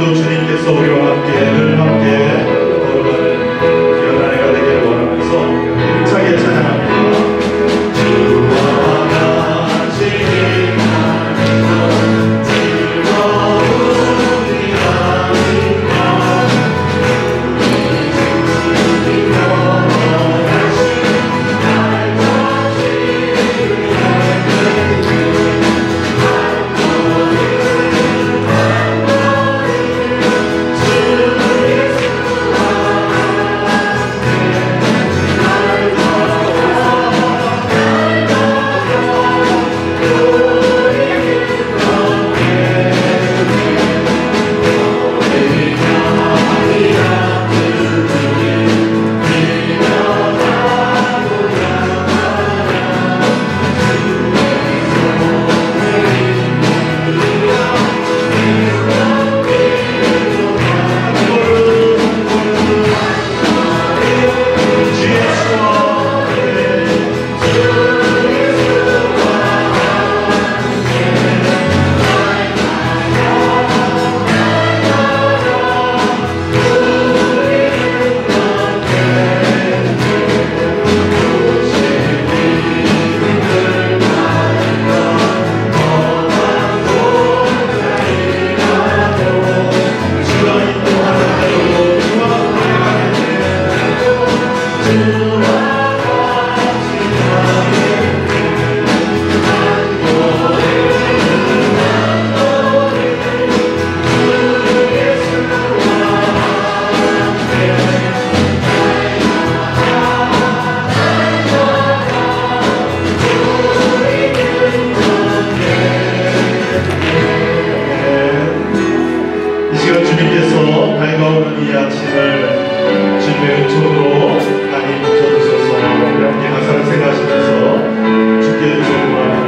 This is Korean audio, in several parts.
오늘도 주님께서 우리와 함께 늘 함께 걸어가는 귀한 한 해가 되기를 원하면서 힘차게 찬양합니다. 주와 같이 하는 즐거운 밝아오는 이 아침을 주님의 은총으로 많이 붙여주셔서 함께 가사를 생각하시면서 주께 소망을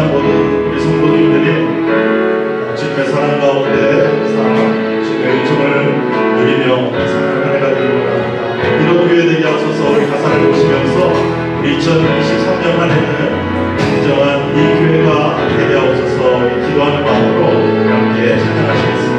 사랑하는 모든 우리 성도님들이 주님의 사랑 가운데 주님의 은총을 누리며 사랑하는 한 해가 되길 원합니다. 이런 교회 되게 하소서. 우리 가사를 보시면서 우리 2023년 한 해는 진정한 이 교회가 되게 하소서. 우리 기도하는 마음으로 함께 찬양하시겠습니다.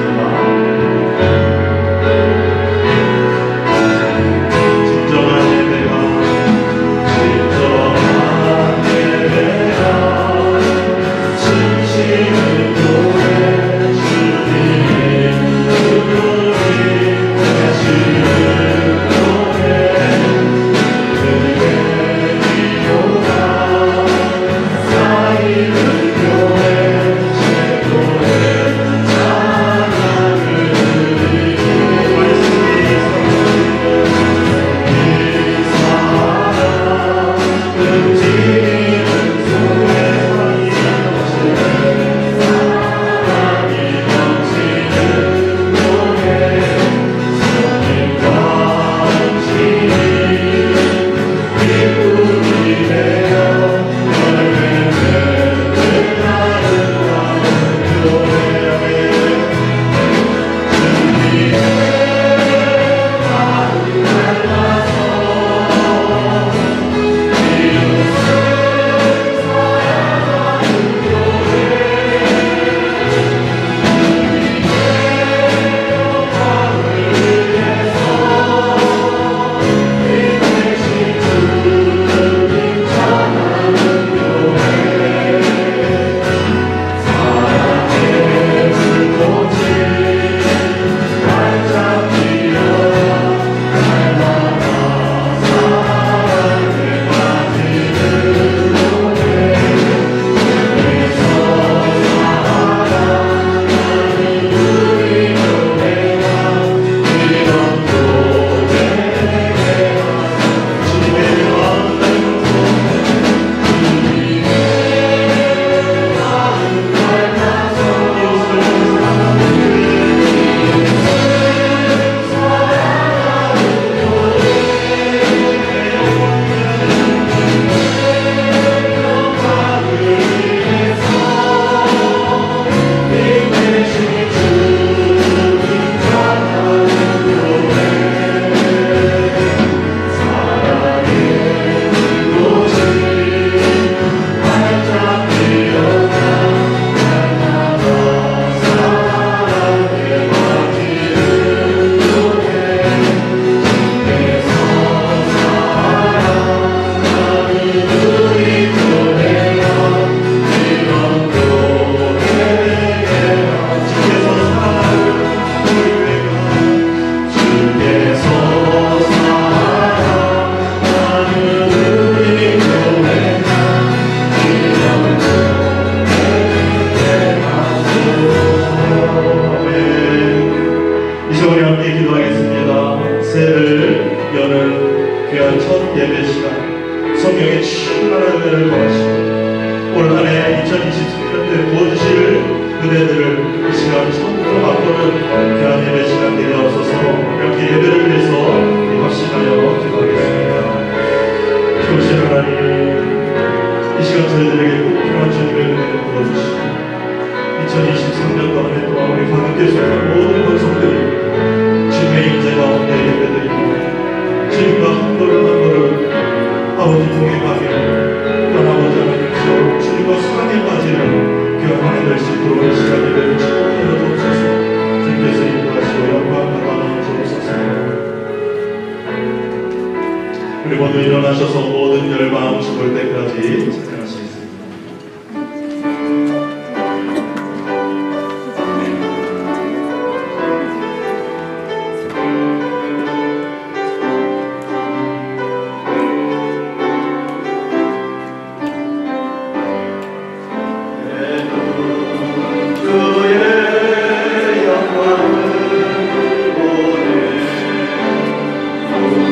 우리 모두 일어나셔서 모든 열방 죽을 때까지 찬양하시겠습니다.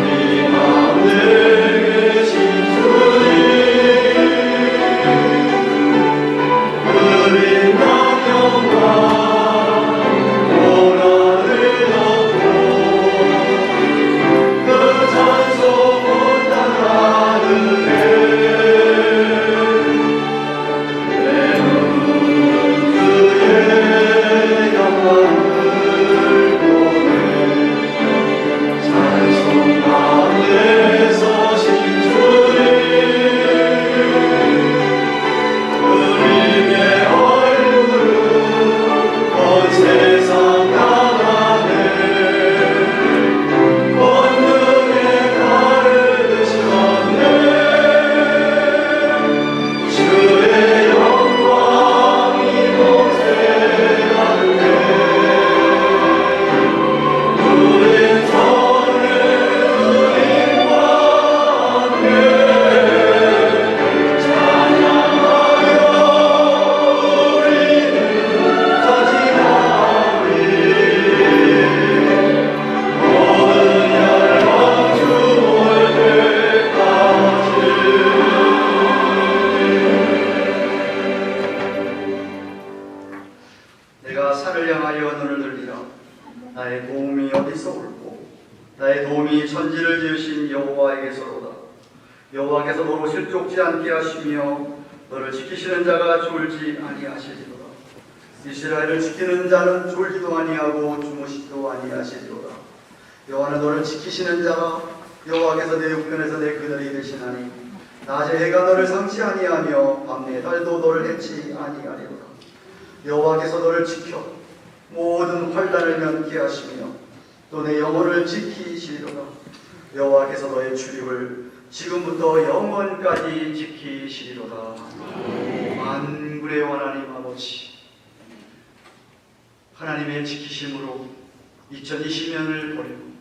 우리 마음을 계신 주님 산을 향하여 눈을 들리라. 나의 도움이 어디서 올고 나의 도움이 천지를 지으신 여호와에게서로다. 여호와께서 너로 실족지 않게 하시며 너를 지키시는 자가 졸지 아니하시리로다. 이스라엘을 지키는 자는 졸지도 아니하고 주무시지도 아니하시리로다. 여호와는 너를 지키시는 자라. 여호와께서 내 우편에서 내 그늘이 되시나니 낮에 해가 너를 상치 아니하며 밤에 달도 너를 해치 아니하리로다. 여호와께서 너를 지켜 모든 환난을 면케 하시며 또 내 영혼을 지키시리로다. 여호와께서 너의 출입을 지금부터 영원까지 지키시리로다. 만군의 하나님 아버지, 하나님의 지키심으로 2020년을 보내고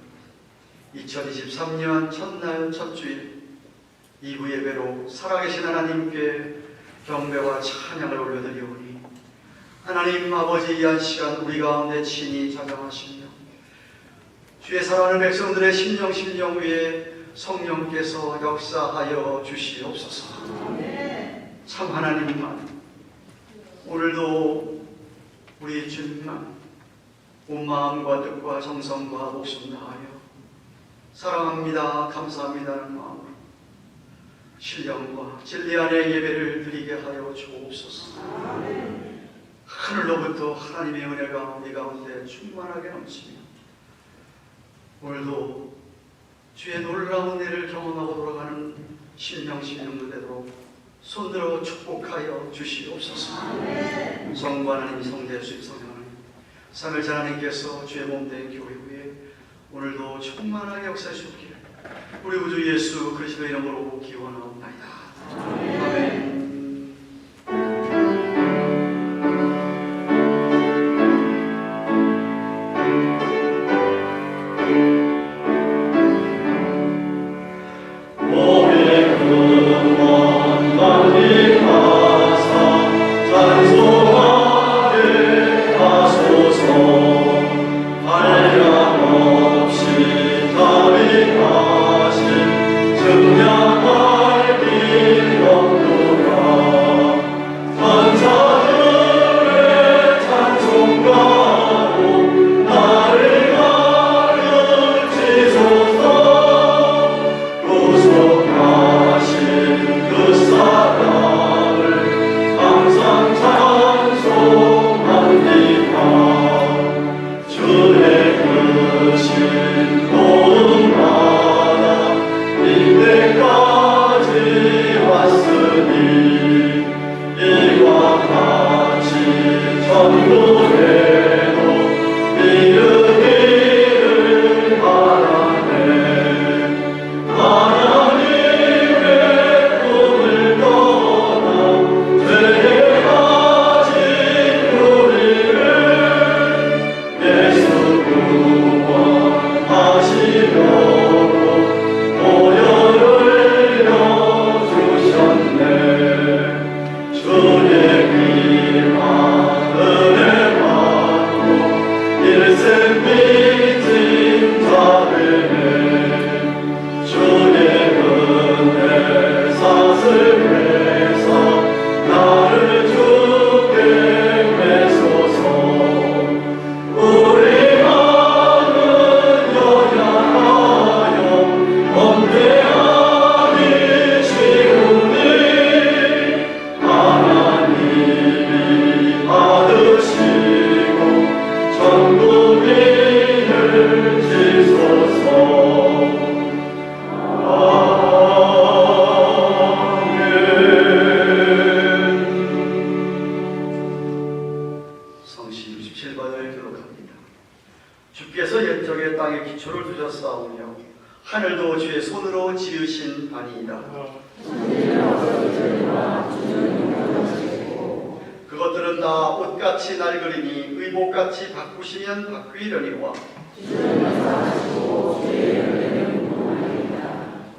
2023년 첫날 첫주일 2부 예배로 살아계신 하나님께 경배와 찬양을 올려드리오니 하나님 아버지, 이 한 시간 우리 가운데 친히 작용하시며 주의 사랑하는 백성들의 심령 위에 성령께서 역사하여 주시옵소서. 참 하나님만, 오늘도 우리 주님만 온 마음과 뜻과 정성과 목숨 다하여 사랑합니다, 감사합니다는 마음으로 신령과 진리 안에 예배를 드리게 하여 주옵소서. 하늘로부터 하나님의 은혜가 우리 가운데 충만하게 넘치며 오늘도 주의 놀라운 은혜를 경험하고 돌아가는 심령들 되도록 손들어 축복하여 주시옵소서. 성부 하나님, 성자 주님, 성령 하나님, 삼일자 하나님께서 주의 몸된 교회 위에 오늘도 충만하게 역사해 주옵기를 우리 구주 예수 그리스도의 이름으로 기원하옵나이다. 아멘. 하늘도 주의 손으로 지으신 바니이다. 그것들은 다 옷같이 낡으리니 의복같이 바꾸시면 바꾸이려니와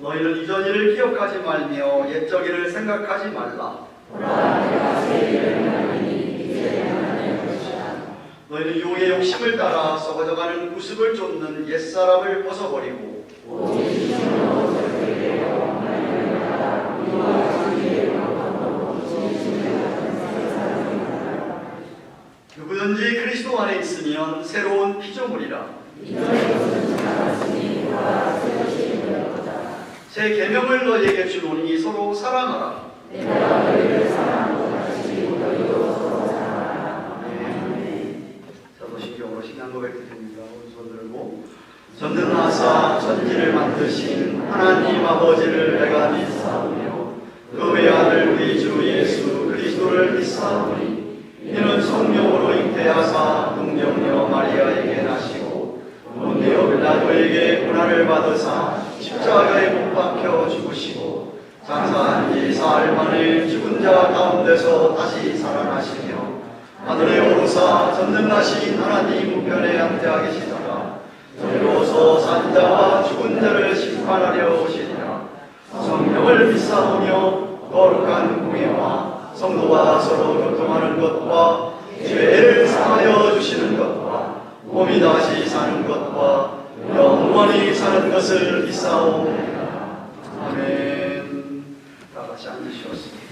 너희는 이전 일을 기억하지 말며 옛적 일을 생각하지 말라. 너희는 유혹의 욕심을 따라 썩어져가는 구습을 쫓는 옛사람을 벗어버리고 누구든지 그리스도 안에 있으면 새로운 피조물이라. 새 계명을 너희에게 주노니 서로 사랑하라. 사도신경으로 신앙 고백드립니다. 손 들고 전능하사 천지를 만드신 하나님 아버지를 내가 믿사오며 그 외아들 우리 주 예수 그리스도를 믿사오니 이는 성령으로 잉태하사 동정녀 마리아에게 나시고 본디오 빌라도에게 고난을 받으사 십자가에 못 박혀 죽으시고 장사한 지 사흘 만에 죽은 자 가운데서 다시 살아나시며 하늘에 오르사 전능하신 하나님 우편에 앉아 계시다가 저리로서 산 자와 죽은 자를 심판하려 오시리라. 성령을 믿사오며 거룩한 공예와 성도와 서로 교통하는 것과 죄를 사하여 주시는 것과 몸이 다시 사는 것과 영원히 사는 것을 믿사오니라. 아멘. 다 같이 앉으시었습니다.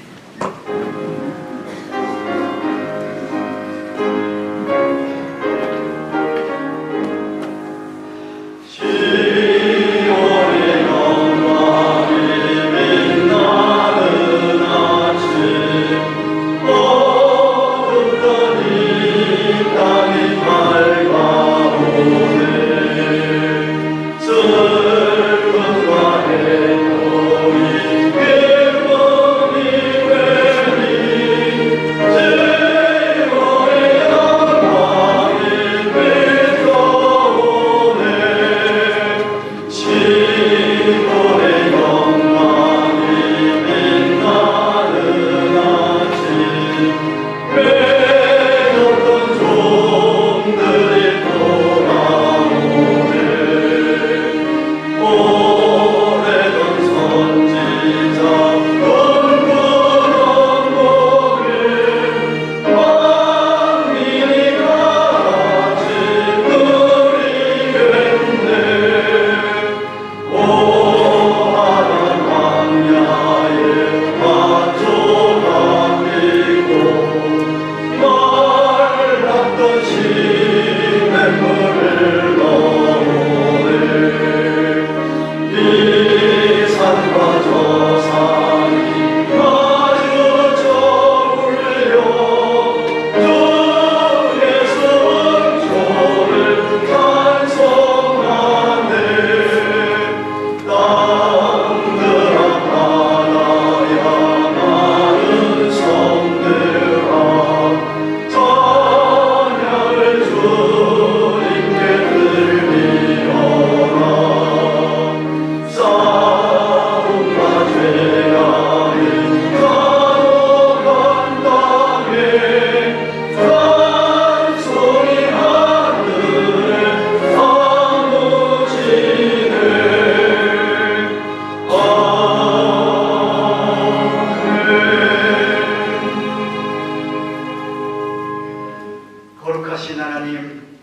거룩하신 하나님,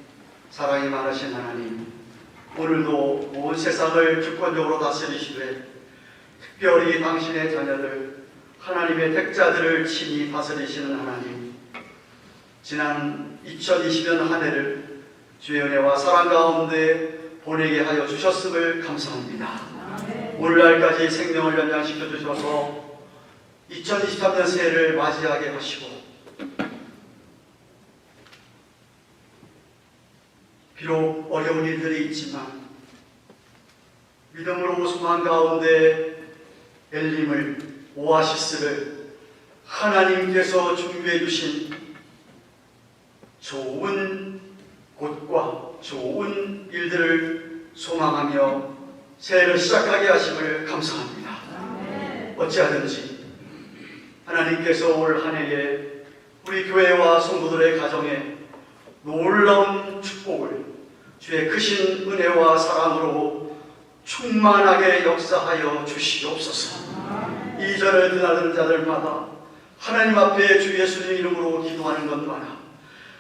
사랑이 많으신 하나님, 오늘도 온 세상을 주권적으로 다스리시되 특별히 당신의 자녀들, 하나님의 택자들을 친히 다스리시는 하나님, 지난 2020년 한 해를 주의 은혜와 사랑 가운데 보내게 하여 주셨음을 감사합니다. 오늘날까지 생명을 연장시켜 주셔서 2023년 새해를 맞이하게 하시고 비록 어려운 일들이 있지만 믿음으로 소망 가운데 엘림을, 오아시스를 하나님께서 준비해 주신 좋은 곳과 좋은 일들을 소망하며 새해를 시작하게 하심을 감사합니다. 어찌하든지 하나님께서 올 한 해에 우리 교회와 성도들의 가정에 놀라운 축복을 주의 크신 은혜와 사랑으로 충만하게 역사하여 주시옵소서. 이전을 드나드는 자들마다 하나님 앞에 주 예수님 이름으로 기도하는 것마다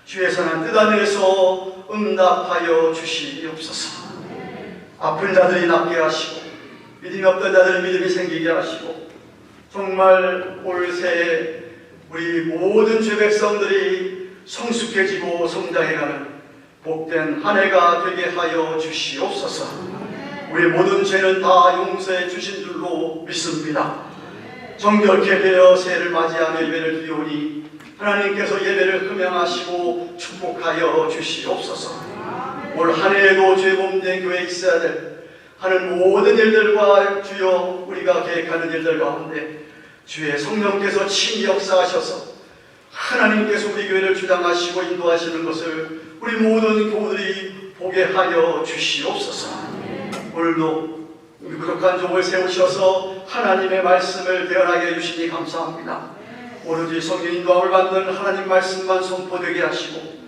주의 선한 뜻 안에서 응답하여 주시옵소서. 아픈 자들이 낫게 하시고 믿음이 없던 자들이 믿음이 생기게 하시고 정말 올 새해 우리 모든 주 백성들이 성숙해지고 성장해가는 복된 한 해가 되게 하여 주시옵소서. 우리 모든 죄는 다 용서해 주신 줄로 믿습니다. 정결케 되어 새해를 맞이하며 예배를 드리오니 하나님께서 예배를 흠양하시고 축복하여 주시옵소서. 올 한 해에도 죄 범된 교회에 있어야 될 하는 모든 일들과 주여 우리가 계획하는 일들 가운데 주의 성령께서 친히 역사하셔서 하나님께서 우리 교회를 주장하시고 인도하시는 것을 우리 모든 교우들이 보게 하여 주시옵소서. 오늘도 우리 부족한 종을 세우셔서 하나님의 말씀을 대언하게 해주시니 감사합니다. 오로지 성령 인도함을 받는 하나님 말씀만 선포되게 하시고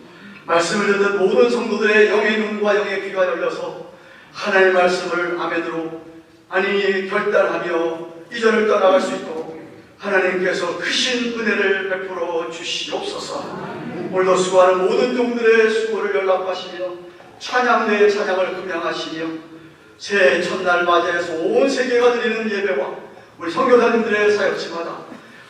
말씀을 듣는 모든 성도들의 영의 눈과 영의 귀가 열려서 하나님의 말씀을 아멘으로 아니 결단하며 이전을 떠나갈 수 있도록 하나님께서 크신 은혜를 베풀어 주시옵소서. 오늘도 수고하는 모든 종들의 수고를 연락하시며 찬양대의 찬양을 금양하시며 새해 첫날 맞이해서 온 세계가 드리는 예배와 우리 선교사님들의 사역지마다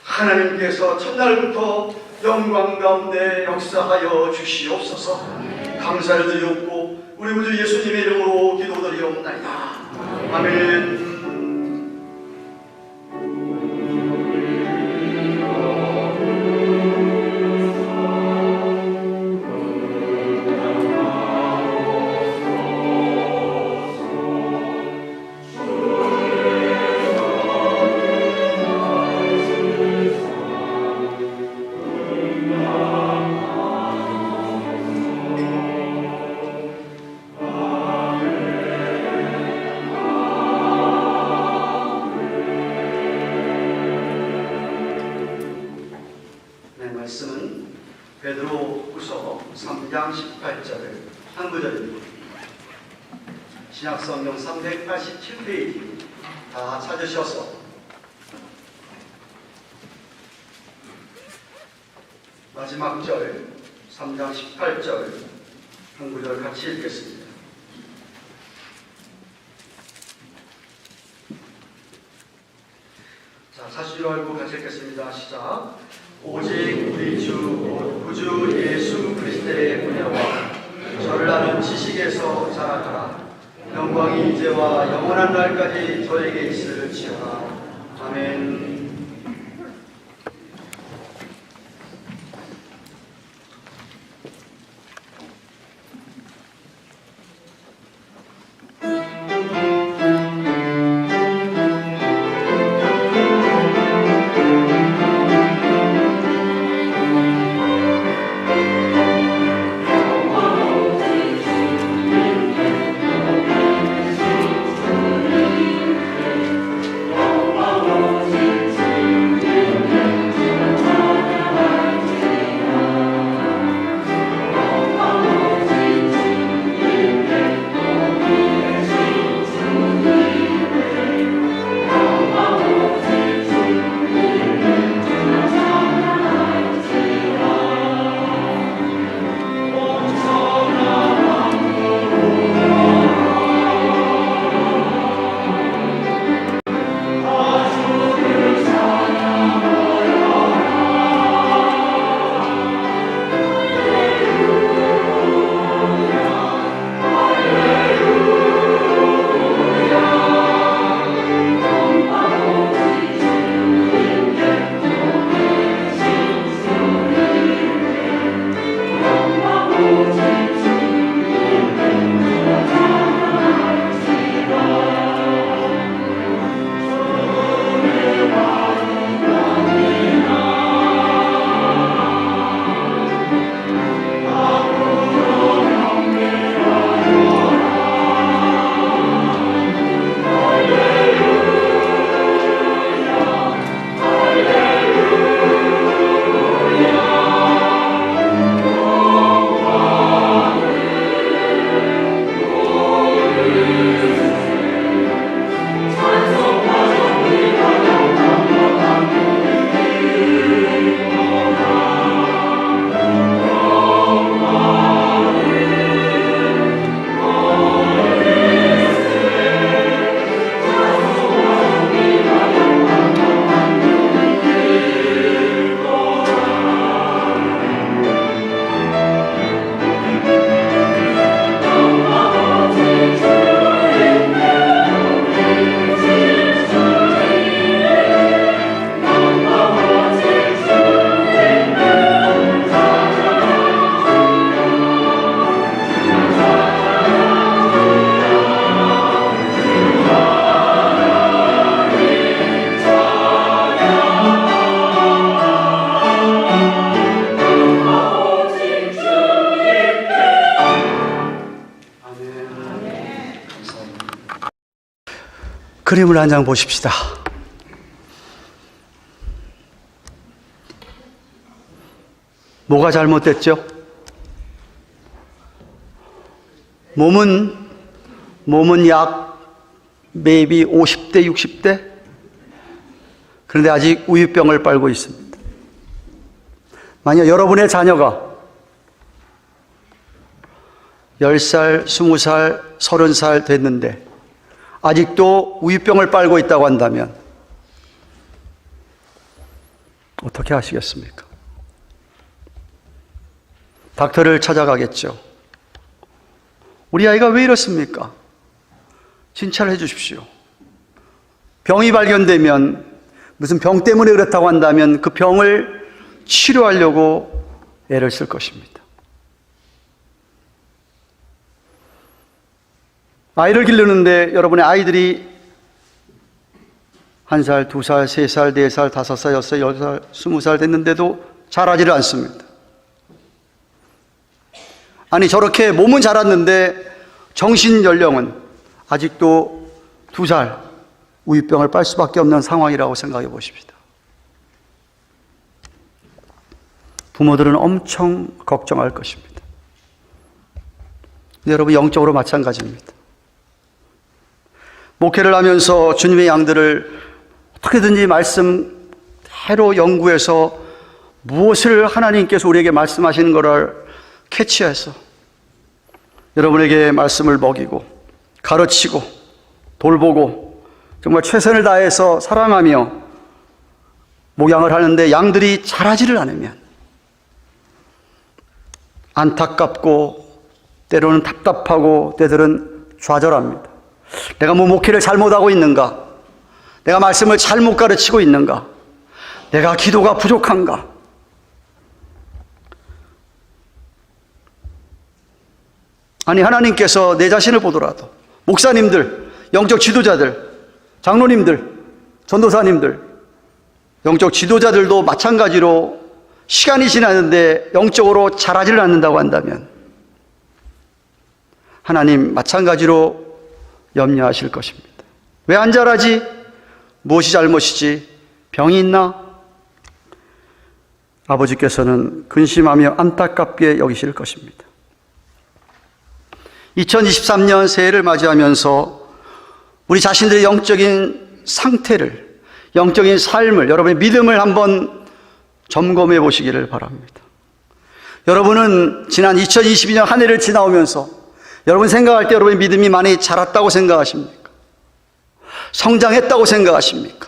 하나님께서 첫날부터 영광 가운데 역사하여 주시옵소서. 감사를 드리옵고 우리 구주 예수님의 이름으로 기도드리옵나이다. 아멘. 말씀은 베드로후서 3장 18절 한 구절입니다. 신약성경 387페이지 다 찾으셔서 마지막 절 3장 18절 한 구절 같이 읽겠습니다. 자, 사실로 알고 같이 읽겠습니다. 시작. 오직 우리 주 구주 예수 그리스도의 은혜와 저를 아는 지식에서 자라가라. 영광이 이제와 영원한 날까지 저에게 있을지어다. 아멘. Oh 그림을 한 장 보십시다. 뭐가 잘못됐죠? 몸은 약 maybe 50대, 60대? 그런데 아직 우유병을 빨고 있습니다. 만약 여러분의 자녀가 10살, 20살, 30살 됐는데 아직도 우유병을 빨고 있다고 한다면 어떻게 하시겠습니까? 닥터를 찾아가겠죠. 우리 아이가 왜 이렇습니까? 진찰해 주십시오. 병이 발견되면 무슨 병 때문에 그렇다고 한다면 그 병을 치료하려고 애를 쓸 것입니다. 아이를 기르는데 여러분의 아이들이 1살, 2살, 3살, 4살, 5살, 6살, 10살, 20살 됐는데도 자라지를 않습니다. 아니 저렇게 몸은 자랐는데 정신 연령은 아직도 2살 우유병을 빨 수밖에 없는 상황이라고 생각해 보십시다. 부모들은 엄청 걱정할 것입니다. 근데 여러분 영적으로 마찬가지입니다. 목회를 하면서 주님의 양들을 어떻게든지 말씀대로 연구해서 무엇을 하나님께서 우리에게 말씀하시는 것을 캐치해서 여러분에게 말씀을 먹이고 가르치고 돌보고 정말 최선을 다해서 사랑하며 목양을 하는데 양들이 자라지를 않으면 안타깝고 때로는 답답하고 때들은 좌절합니다. 내가 뭐 목회를 잘못하고 있는가? 내가 말씀을 잘못 가르치고 있는가? 내가 기도가 부족한가? 아니 하나님께서 내 자신을 보더라도 목사님들, 영적 지도자들, 장로님들, 전도사님들, 영적 지도자들도 마찬가지로 시간이 지나는데 영적으로 자라지를 않는다고 한다면 하나님 마찬가지로 염려하실 것입니다. 왜 안 자라지? 무엇이 잘못이지? 병이 있나? 아버지께서는 근심하며 안타깝게 여기실 것입니다. 2023년 새해를 맞이하면서 우리 자신들의 영적인 상태를, 영적인 삶을, 여러분의 믿음을 한번 점검해 보시기를 바랍니다. 여러분은 지난 2022년 한 해를 지나오면서 여러분 생각할 때 여러분의 믿음이 많이 자랐다고 생각하십니까? 성장했다고 생각하십니까?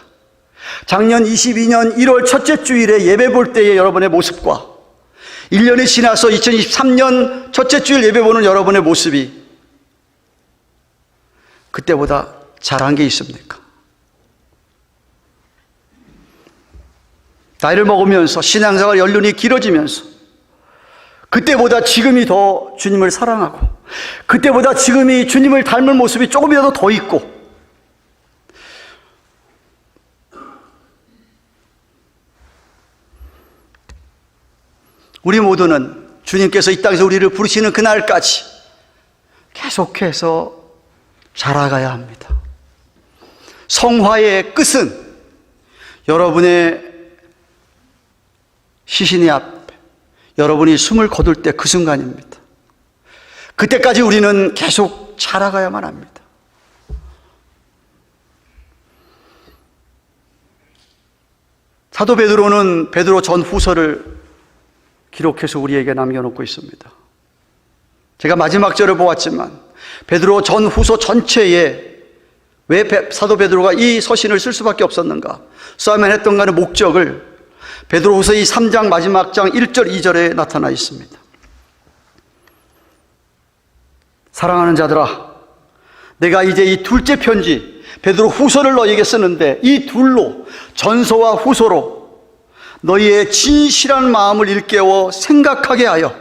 작년 22년 1월 첫째 주일에 예배 볼 때의 여러분의 모습과 1년이 지나서 2023년 첫째 주일 예배 보는 여러분의 모습이 그때보다 잘한 게 있습니까? 나이를 먹으면서 신앙생활 연륜이 길어지면서 그때보다 지금이 더 주님을 사랑하고 그때보다 지금이 주님을 닮은 모습이 조금이라도 더 있고 우리 모두는 주님께서 이 땅에서 우리를 부르시는 그날까지 계속해서 자라가야 합니다. 성화의 끝은 여러분의 시신의 앞에 여러분이 숨을 거둘 때 그 순간입니다. 그때까지 우리는 계속 자라가야만 합니다. 사도 베드로는 베드로 전후서를 기록해서 우리에게 남겨놓고 있습니다. 제가 마지막 절을 보았지만 베드로 전후서 전체에 왜 사도 베드로가 이 서신을 쓸 수밖에 없었는가? 써야만 했던가는 목적을 베드로후서 이 3장 마지막 장 1절 2절에 나타나 있습니다. 사랑하는 자들아, 내가 이제 이 둘째 편지 베드로 후서를 너희에게 쓰는데 이 둘로 전서와 후서로 너희의 진실한 마음을 일깨워 생각하게 하여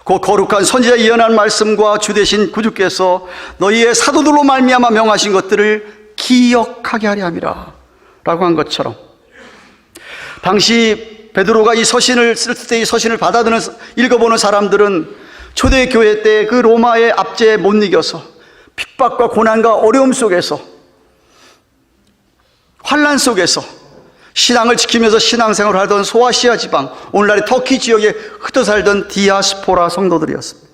그 거룩한 선지자 예언한 말씀과 주 되신 구주께서 너희의 사도들로 말미암아 명하신 것들을 기억하게 하려 함이라 라고 한 것처럼 당시 베드로가 이 서신을 쓸 때 이 서신을 받아드는 읽어보는 사람들은 초대교회 때 그 로마의 압제에 못 이겨서 핍박과 고난과 어려움 속에서 환란 속에서 신앙을 지키면서 신앙생활을 하던 소아시아 지방, 오늘날의 터키 지역에 흩어 살던 디아스포라 성도들이었습니다.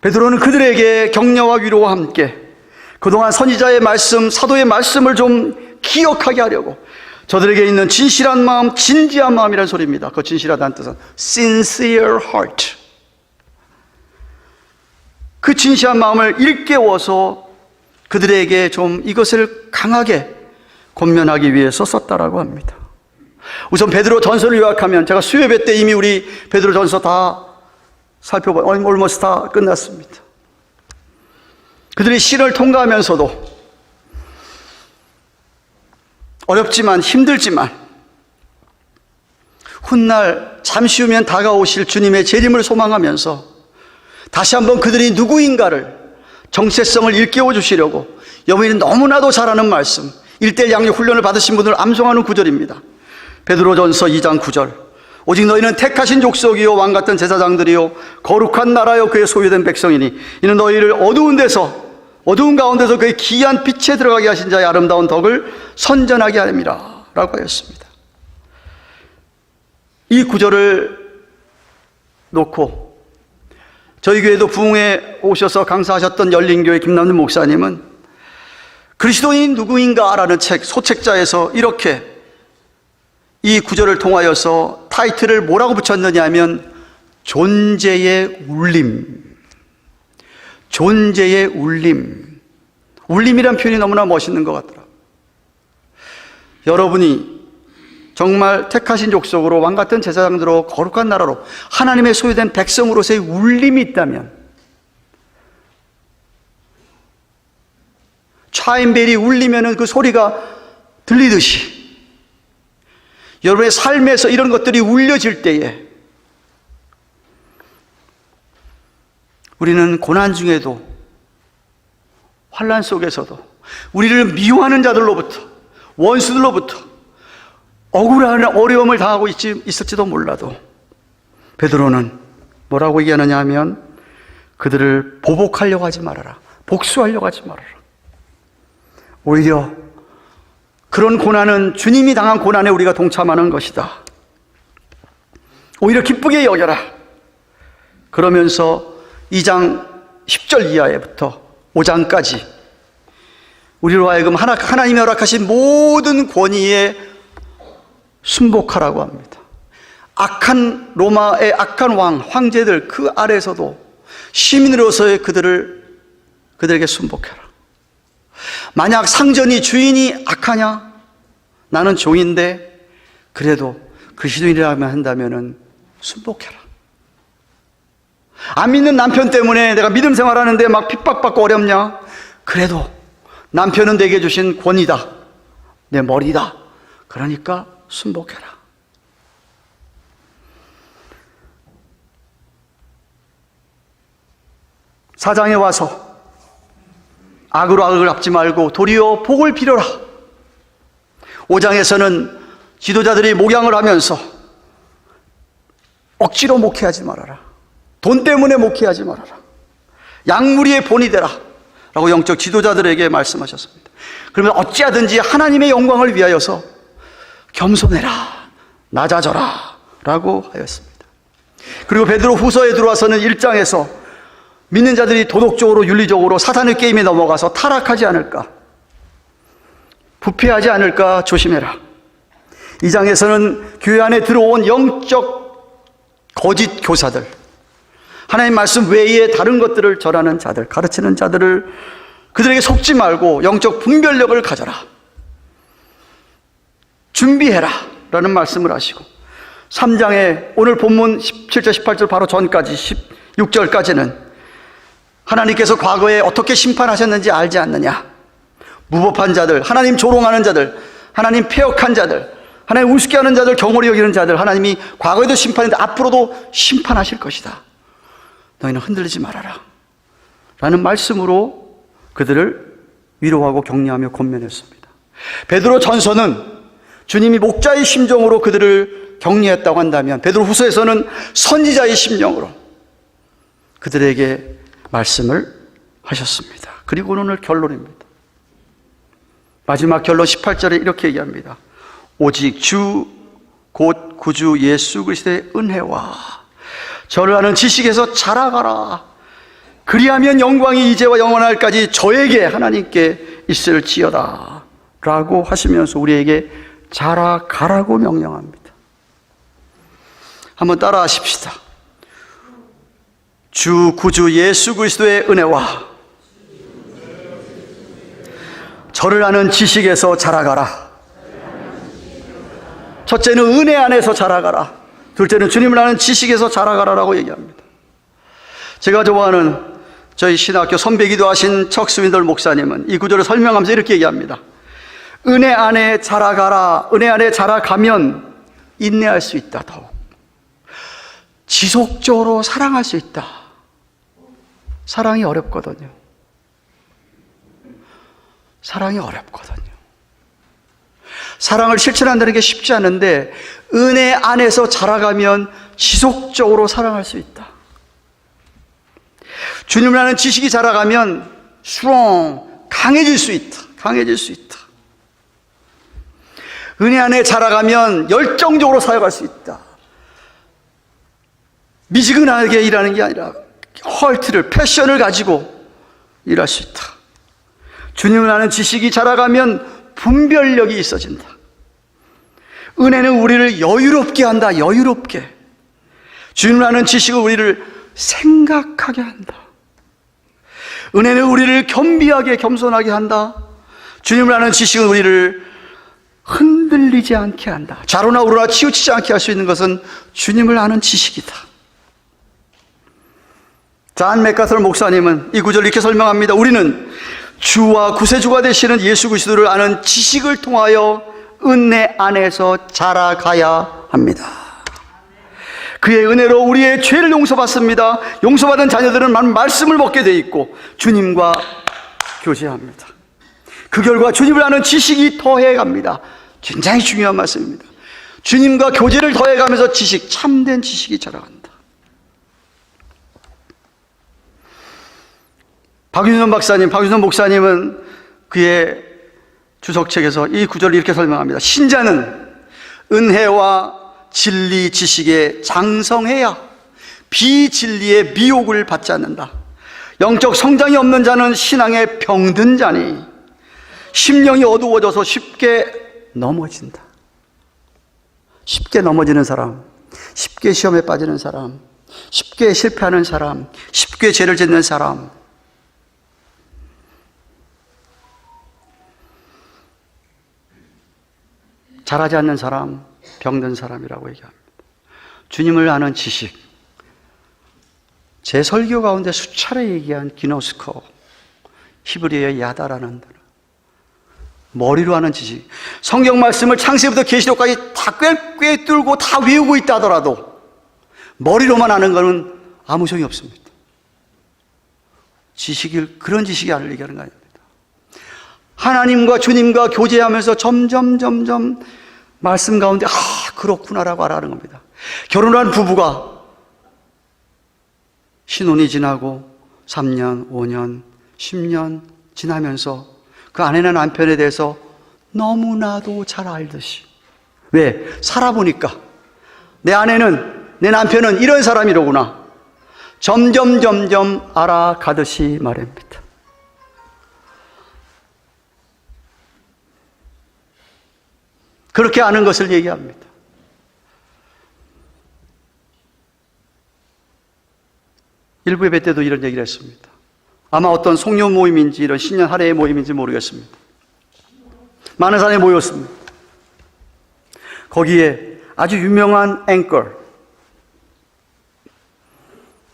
베드로는 그들에게 격려와 위로와 함께 그동안 선지자의 말씀, 사도의 말씀을 좀 기억하게 하려고 저들에게 있는 진실한 마음, 진지한 마음이라는 소리입니다. 그 진실하다는 뜻은 sincere heart. 그 진실한 마음을 일깨워서 그들에게 좀 이것을 강하게 권면하기 위해서 썼다라고 합니다. 우선 베드로 전서를 요약하면, 제가 수요예배 때 이미 우리 베드로 전서 다 almost 다 끝났습니다. 그들이 시를 통과하면서도 어렵지만 힘들지만 훗날 잠시 후면 다가오실 주님의 재림을 소망하면서 다시 한번 그들이 누구인가를, 정체성을 일깨워 주시려고 여러분이 너무나도 잘 아는 말씀, 1:1 양육 훈련을 받으신 분들 암송하는 구절입니다. 베드로전서 2장 9절. 오직 너희는 택하신 족속이요 왕같은 제사장들이요 거룩한 나라요 그의 소유된 백성이니 이는 너희를 어두운 가운데서 그의 기이한 빛에 들어가게 하신 자의 아름다운 덕을 선전하게 함이라 라고 하였습니다. 이 구절을 놓고 저희 교회도 부흥에 오셔서 강사하셨던 열린교회 김남준 목사님은 그리스도인 누구인가라는 책, 소책자에서 이렇게 이 구절을 통하여서 타이틀을 뭐라고 붙였느냐 하면 존재의 울림. 존재의 울림. 울림이란 표현이 너무나 멋있는 것 같더라고요. 여러분이 정말 택하신 족속으로 왕같은 제사장들로 거룩한 나라로 하나님의 소유된 백성으로서의 울림이 있다면, 차인벨이 울리면은 그 소리가 들리듯이 여러분의 삶에서 이런 것들이 울려질 때에 우리는 고난 중에도, 환난 속에서도 우리를 미워하는 자들로부터, 원수들로부터 억울한 어려움을 당하고 있을지도 몰라도 베드로는 뭐라고 얘기하느냐 하면 그들을 보복하려고 하지 말아라, 복수하려고 하지 말아라. 오히려 그런 고난은 주님이 당한 고난에 우리가 동참하는 것이다. 오히려 기쁘게 여겨라. 그러면서 2장 10절 이하에부터 5장까지 우리로 하여금 하나님이 허락하신 모든 권위에 순복하라고 합니다. 악한 로마의 악한 황제들 그 아래에서도 시민으로서의 그들에게 순복해라. 만약 상전이 주인이 악하냐? 나는 종인데 그래도 그리스도인이라면 한다면은 순복해라. 안 믿는 남편 때문에 내가 믿음 생활하는데 막 핍박받고 어렵냐? 그래도 남편은 내게 주신 권위다, 내 머리다. 그러니까 순복해라. 사장에 와서 악으로 악을 갚지 말고 도리어 복을 빌어라. 5장에서는 지도자들이 목양을 하면서 억지로 목회하지 말아라. 돈 때문에 목회하지 말아라. 양무리의 본이 되라 라고 영적 지도자들에게 말씀하셨습니다. 그러면 어찌하든지 하나님의 영광을 위하여서 겸손해라, 낮아져라 라고 하였습니다. 그리고 베드로 후서에 들어와서는 1장에서 믿는 자들이 도덕적으로 윤리적으로 사탄의 게임에 넘어가서 타락하지 않을까, 부패하지 않을까 조심해라. 2장에서는 교회 안에 들어온 영적 거짓 교사들, 하나님 말씀 외에 다른 것들을 전하는 자들, 가르치는 자들을 그들에게 속지 말고 영적 분별력을 가져라, 준비해라 라는 말씀을 하시고, 3장에 오늘 본문 17절 18절 바로 전까지 16절까지는 하나님께서 과거에 어떻게 심판하셨는지 알지 않느냐, 무법한 자들, 하나님 조롱하는 자들, 하나님 폐역한 자들, 하나님 우습게 하는 자들, 경홀히 여기는 자들, 하나님이 과거에도 심판했는데 앞으로도 심판하실 것이다. 너희는 흔들리지 말아라 라는 말씀으로 그들을 위로하고 격려하며 권면했습니다. 베드로 전서는 주님이 목자의 심정으로 그들을 격려했다고 한다면, 베드로 후서에서는 선지자의 심령으로 그들에게 말씀을 하셨습니다. 그리고 오늘 결론입니다. 마지막 결론 18절에 이렇게 얘기합니다. 오직 주 곧 구주 예수 그리스도의 은혜와 저를 아는 지식에서 자라가라. 그리하면 영광이 이제와 영원할까지 저에게 하나님께 있을지어다 라고 하시면서 우리에게 자라가라고 명령합니다. 한번 따라 하십시다. 주 구주 예수 그리스도의 은혜와 저를 아는 지식에서 자라가라. 첫째는 은혜 안에서 자라가라. 둘째는 주님을 아는 지식에서 자라가라라고 얘기합니다. 제가 좋아하는 저희 신학교 선배기도 하신 척스윈돌 목사님은 이 구절을 설명하면서 이렇게 얘기합니다. 은혜 안에 자라가라. 은혜 안에 자라가면 인내할 수 있다. 더욱 지속적으로 사랑할 수 있다. 사랑이 어렵거든요. 사랑이 어렵거든요. 사랑을 실천한다는 게 쉽지 않은데 은혜 안에서 자라가면 지속적으로 사랑할 수 있다. 주님을 아는 지식이 자라가면 강해질 수 있다. 강해질 수 있다. 은혜 안에 자라가면 열정적으로 사역할 수 있다. 미지근하게 일하는 게 아니라 패션을 가지고 일할 수 있다. 주님을 아는 지식이 자라가면 분별력이 있어진다. 은혜는 우리를 여유롭게 한다. 여유롭게. 주님을 아는 지식은 우리를 생각하게 한다. 은혜는 우리를 겸비하게 겸손하게 한다. 주님을 아는 지식은 우리를 흔들리지 않게 한다. 좌로나 우로나 치우치지 않게 할 수 있는 것은 주님을 아는 지식이다. 존 맥카슬 목사님은 이 구절을 이렇게 설명합니다. 우리는 주와 구세주가 되시는 예수 그리스도를 아는 지식을 통하여 은혜 안에서 자라가야 합니다. 그의 은혜로 우리의 죄를 용서받습니다. 용서받은 자녀들은 말씀을 먹게 돼 있고 주님과 교제합니다. 그 결과 주님을 아는 지식이 더해갑니다. 굉장히 중요한 말씀입니다. 주님과 교제를 더해가면서 참된 지식이 자라간다. 박윤선 목사님은 그의 주석책에서 이 구절을 이렇게 설명합니다. 신자는 은혜와 진리 지식에 장성해야 비진리의 미혹을 받지 않는다. 영적 성장이 없는 자는 신앙에 병든 자니 심령이 어두워져서 쉽게 넘어진다. 쉽게 넘어지는 사람, 쉽게 시험에 빠지는 사람, 쉽게 실패하는 사람, 쉽게 죄를 짓는 사람, 잘하지 않는 사람, 병든 사람이라고 얘기합니다. 주님을 아는 지식, 제 설교 가운데 수차례 얘기한 기노스코, 히브리어의 야다라는 단어, 머리로 아는 지식. 성경 말씀을 창세부터 계시록까지 다 꿰뚫고 다 외우고 있다 하더라도 머리로만 아는 것은 아무 소용이 없습니다. 그런 지식이 아니를 얘기하는 거 아닙니다. 하나님과 주님과 교제하면서 점점 말씀 가운데 그렇구나라고 알아가는 겁니다. 결혼한 부부가 신혼이 지나고 3년, 5년, 10년 지나면서 그 아내나 남편에 대해서 너무나도 잘 알듯이, 왜? 살아보니까 내 아내는, 내 남편은 이런 사람이로구나 점점 알아가듯이 말입니다. 그렇게 아는 것을 얘기합니다. 일부 예배 때도 이런 얘기를 했습니다. 아마 어떤 송년 모임인지 이런 신년 할애의 모임인지 모르겠습니다. 많은 사람이 모였습니다. 거기에 아주 유명한 앵커,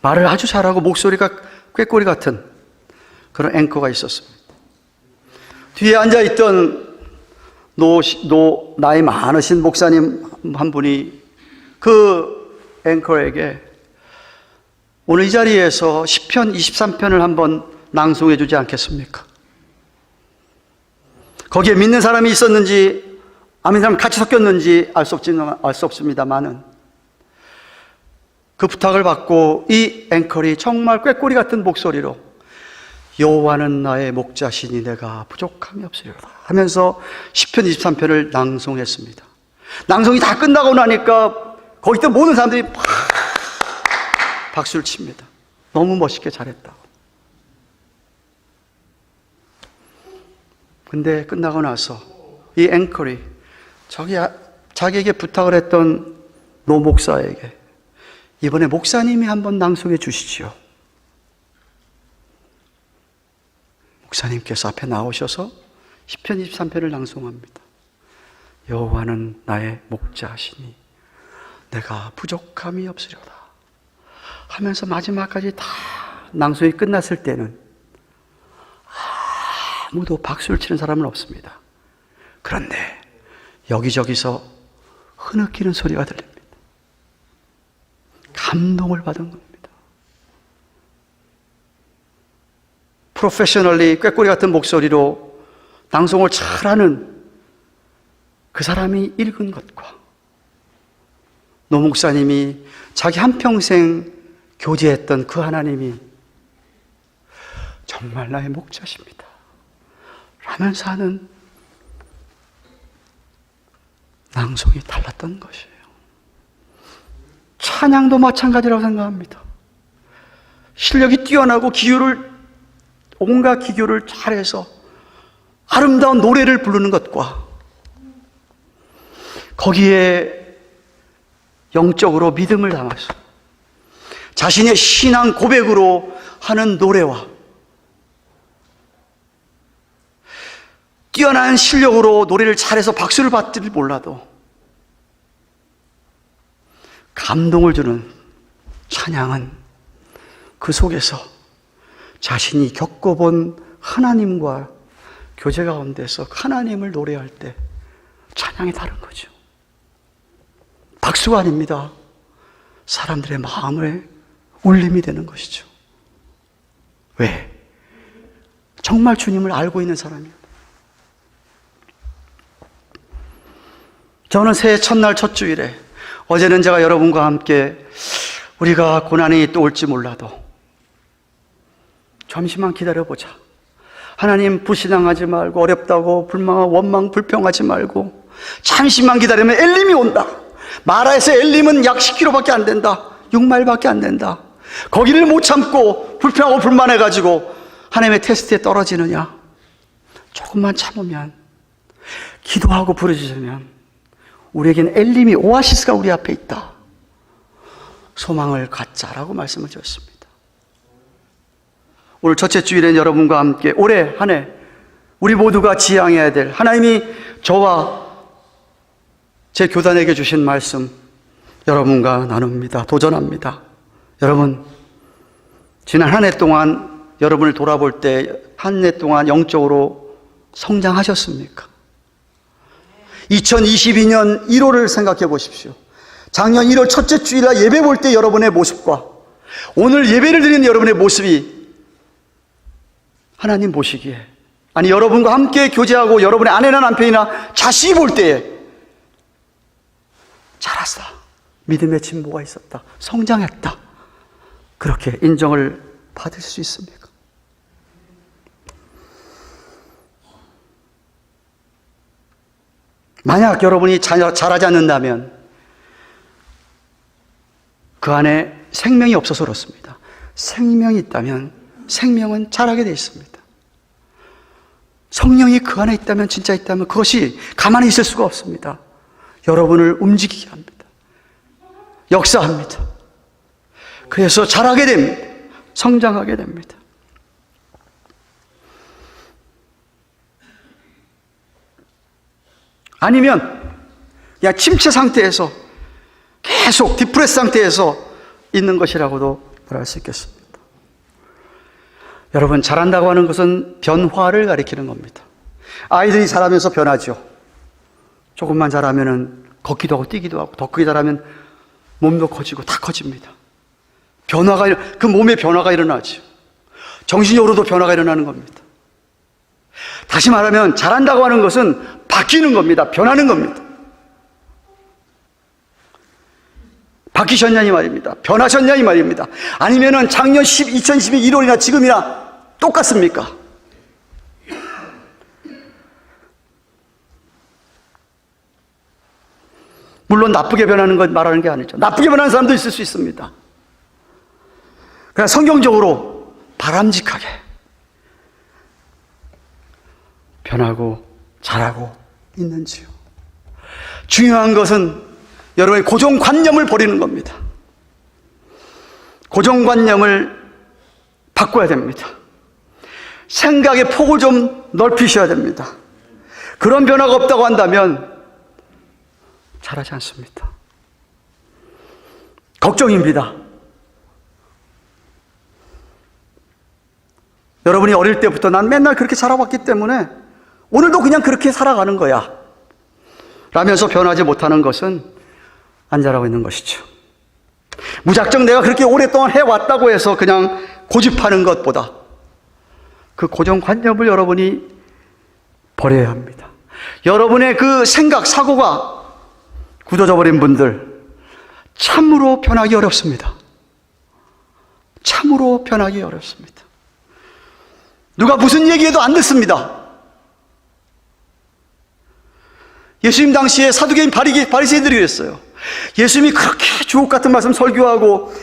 말을 아주 잘하고 목소리가 꾀꼬리 같은 그런 앵커가 있었습니다. 뒤에 앉아있던 나이 많으신 목사님 한 분이 그 앵커에게 오늘 이 자리에서 10편, 23편을 한번 낭송해 주지 않겠습니까? 거기에 믿는 사람이 있었는지 안 믿는 사람이 같이 섞였는지 알 수 없습니다만은 그 부탁을 받고 이 앵커이 정말 꾀꼬리 같은 목소리로 여호와는 나의 목자시니 내가 부족함이 없으리로다 하면서 시편 23편을 낭송했습니다. 낭송이 다 끝나고 나니까 거기 있던 모든 사람들이 막 박수를 칩니다. 너무 멋있게 잘했다고. 근데 끝나고 나서 이 앵커리 자기에게 부탁을 했던 노 목사에게 이번에 목사님이 한번 낭송해 주시지요. 목사님께서 앞에 나오셔서 시편 23편을 낭송합니다. 여호와는 나의 목자시니 내가 부족함이 없으리로다 하면서 마지막까지 다 낭송이 끝났을 때는 아무도 박수를 치는 사람은 없습니다. 그런데 여기저기서 흐느끼는 소리가 들립니다. 감동을 받은 겁니다. 프로페셔널리 꾀꼬리 같은 목소리로 낭송을 잘하는 그 사람이 읽은 것과 노 목사님이 자기 한평생 교제했던 그 하나님이 정말 나의 목자십니다 라면서 하는 낭송이 달랐던 것이에요. 찬양도 마찬가지라고 생각합니다. 실력이 뛰어나고 온갖 기교를 잘해서 아름다운 노래를 부르는 것과 거기에 영적으로 믿음을 담아서 자신의 신앙 고백으로 하는 노래와 뛰어난 실력으로 노래를 잘해서 박수를 받지를 몰라도 감동을 주는 찬양은 그 속에서 자신이 겪어본 하나님과 교제 가운데서 하나님을 노래할 때 찬양이 다른 거죠. 박수가 아닙니다. 사람들의 마음의 울림이 되는 것이죠. 왜? 정말 주님을 알고 있는 사람이에요. 저는 새해 첫날 첫 주일에 어제는 제가 여러분과 함께 우리가 고난이 또 올지 몰라도 잠시만 기다려보자. 하나님 불신앙하지 말고 어렵다고 불망하고 원망 불평하지 말고 잠시만 기다리면 엘림이 온다. 마라에서 엘림은 약 10km밖에 안 된다. 6마일밖에 안 된다. 거기를 못 참고 불평하고 불만해가지고 하나님의 테스트에 떨어지느냐? 조금만 참으면 기도하고 부르짖으면 우리에게는 엘림이 오아시스가 우리 앞에 있다. 소망을 갖자라고 말씀을 드렸습니다. 오늘 첫째 주일엔 여러분과 함께 올해 한 해 우리 모두가 지향해야 될 하나님이 저와 제 교단에게 주신 말씀 여러분과 나눕니다. 도전합니다. 여러분, 지난 한 해 동안 여러분을 돌아볼 때 한 해 동안 영적으로 성장하셨습니까? 2022년 1월을 생각해 보십시오. 작년 1월 첫째 주일날 예배 볼 때 여러분의 모습과 오늘 예배를 드리는 여러분의 모습이 하나님 보시기에, 아니 여러분과 함께 교제하고 여러분의 아내나 남편이나 자식이 볼 때에 자랐다, 믿음의 진보가 있었다, 성장했다, 그렇게 인정을 받을 수 있습니까? 만약 여러분이 자라지 않는다면 그 안에 생명이 없어서 그렇습니다. 생명이 있다면 생명은 자라게 되어 있습니다. 성령이 그 안에 있다면, 진짜 있다면 그것이 가만히 있을 수가 없습니다. 여러분을 움직이게 합니다. 역사합니다. 그래서 자라게 됩니다. 성장하게 됩니다. 아니면 그냥 침체 상태에서 계속 디프레스 상태에서 있는 것이라고도 말할 수 있겠습니다. 여러분, 자란다고 하는 것은 변화를 가리키는 겁니다. 아이들이 자라면서 변하죠. 조금만 자라면은 걷기도 하고 뛰기도 하고, 더 크게 자라면 몸도 커지고 다 커집니다. 그 몸에 변화가 일어나죠. 정신적으로도 변화가 일어나는 겁니다. 다시 말하면 자란다고 하는 것은 바뀌는 겁니다. 변하는 겁니다. 바뀌셨냐 이 말입니다. 변하셨냐 이 말입니다. 아니면은 작년 2012 1월이나 지금이나 똑같습니까? 물론 나쁘게 변하는 것 말하는 게 아니죠. 나쁘게 변하는 사람도 있을 수 있습니다. 그냥 성경적으로 바람직하게 변하고 자라고 있는지요. 중요한 것은 여러분의 고정관념을 버리는 겁니다. 고정관념을 바꿔야 됩니다. 생각의 폭을 좀 넓히셔야 됩니다. 그런 변화가 없다고 한다면 잘하지 않습니다. 걱정입니다. 여러분이 어릴 때부터 난 맨날 그렇게 살아왔기 때문에 오늘도 그냥 그렇게 살아가는 거야 라면서 변하지 못하는 것은 안 자라고 있는 것이죠. 무작정 내가 그렇게 오랫동안 해왔다고 해서 그냥 고집하는 것보다 그 고정관념을 여러분이 버려야 합니다. 여러분의 그 생각, 사고가 굳어져 버린 분들 참으로 변하기 어렵습니다. 참으로 변하기 어렵습니다. 누가 무슨 얘기해도 안 듣습니다. 예수님 당시에 사두개인 바리새인들이 그랬어요. 예수님이 그렇게 주옥 같은 말씀 설교하고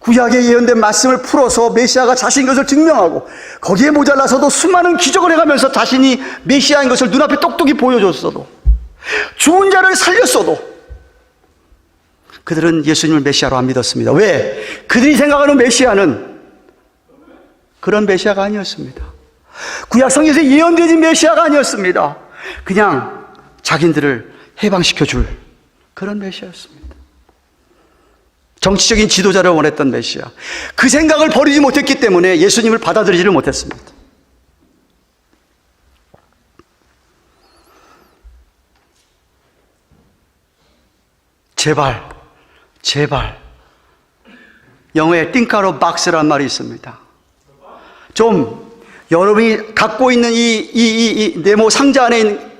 구약에 예언된 말씀을 풀어서 메시아가 자신인 것을 증명하고 거기에 모자라서도 수많은 기적을 해가면서 자신이 메시아인 것을 눈앞에 똑똑히 보여줬어도 죽은 자를 살렸어도 그들은 예수님을 메시아로 안 믿었습니다. 왜? 그들이 생각하는 메시아는 그런 메시아가 아니었습니다. 구약 성경에서 예언되진 메시아가 아니었습니다. 그냥 자기들을 해방시켜 줄 그런 메시아였습니다. 정치적인 지도자를 원했던 메시아. 그 생각을 버리지 못했기 때문에 예수님을 받아들이지를 못했습니다. 제발 영어에 think out of box라는 말이 있습니다. 좀 여러분이 갖고 있는 이 네모 상자 안에 있는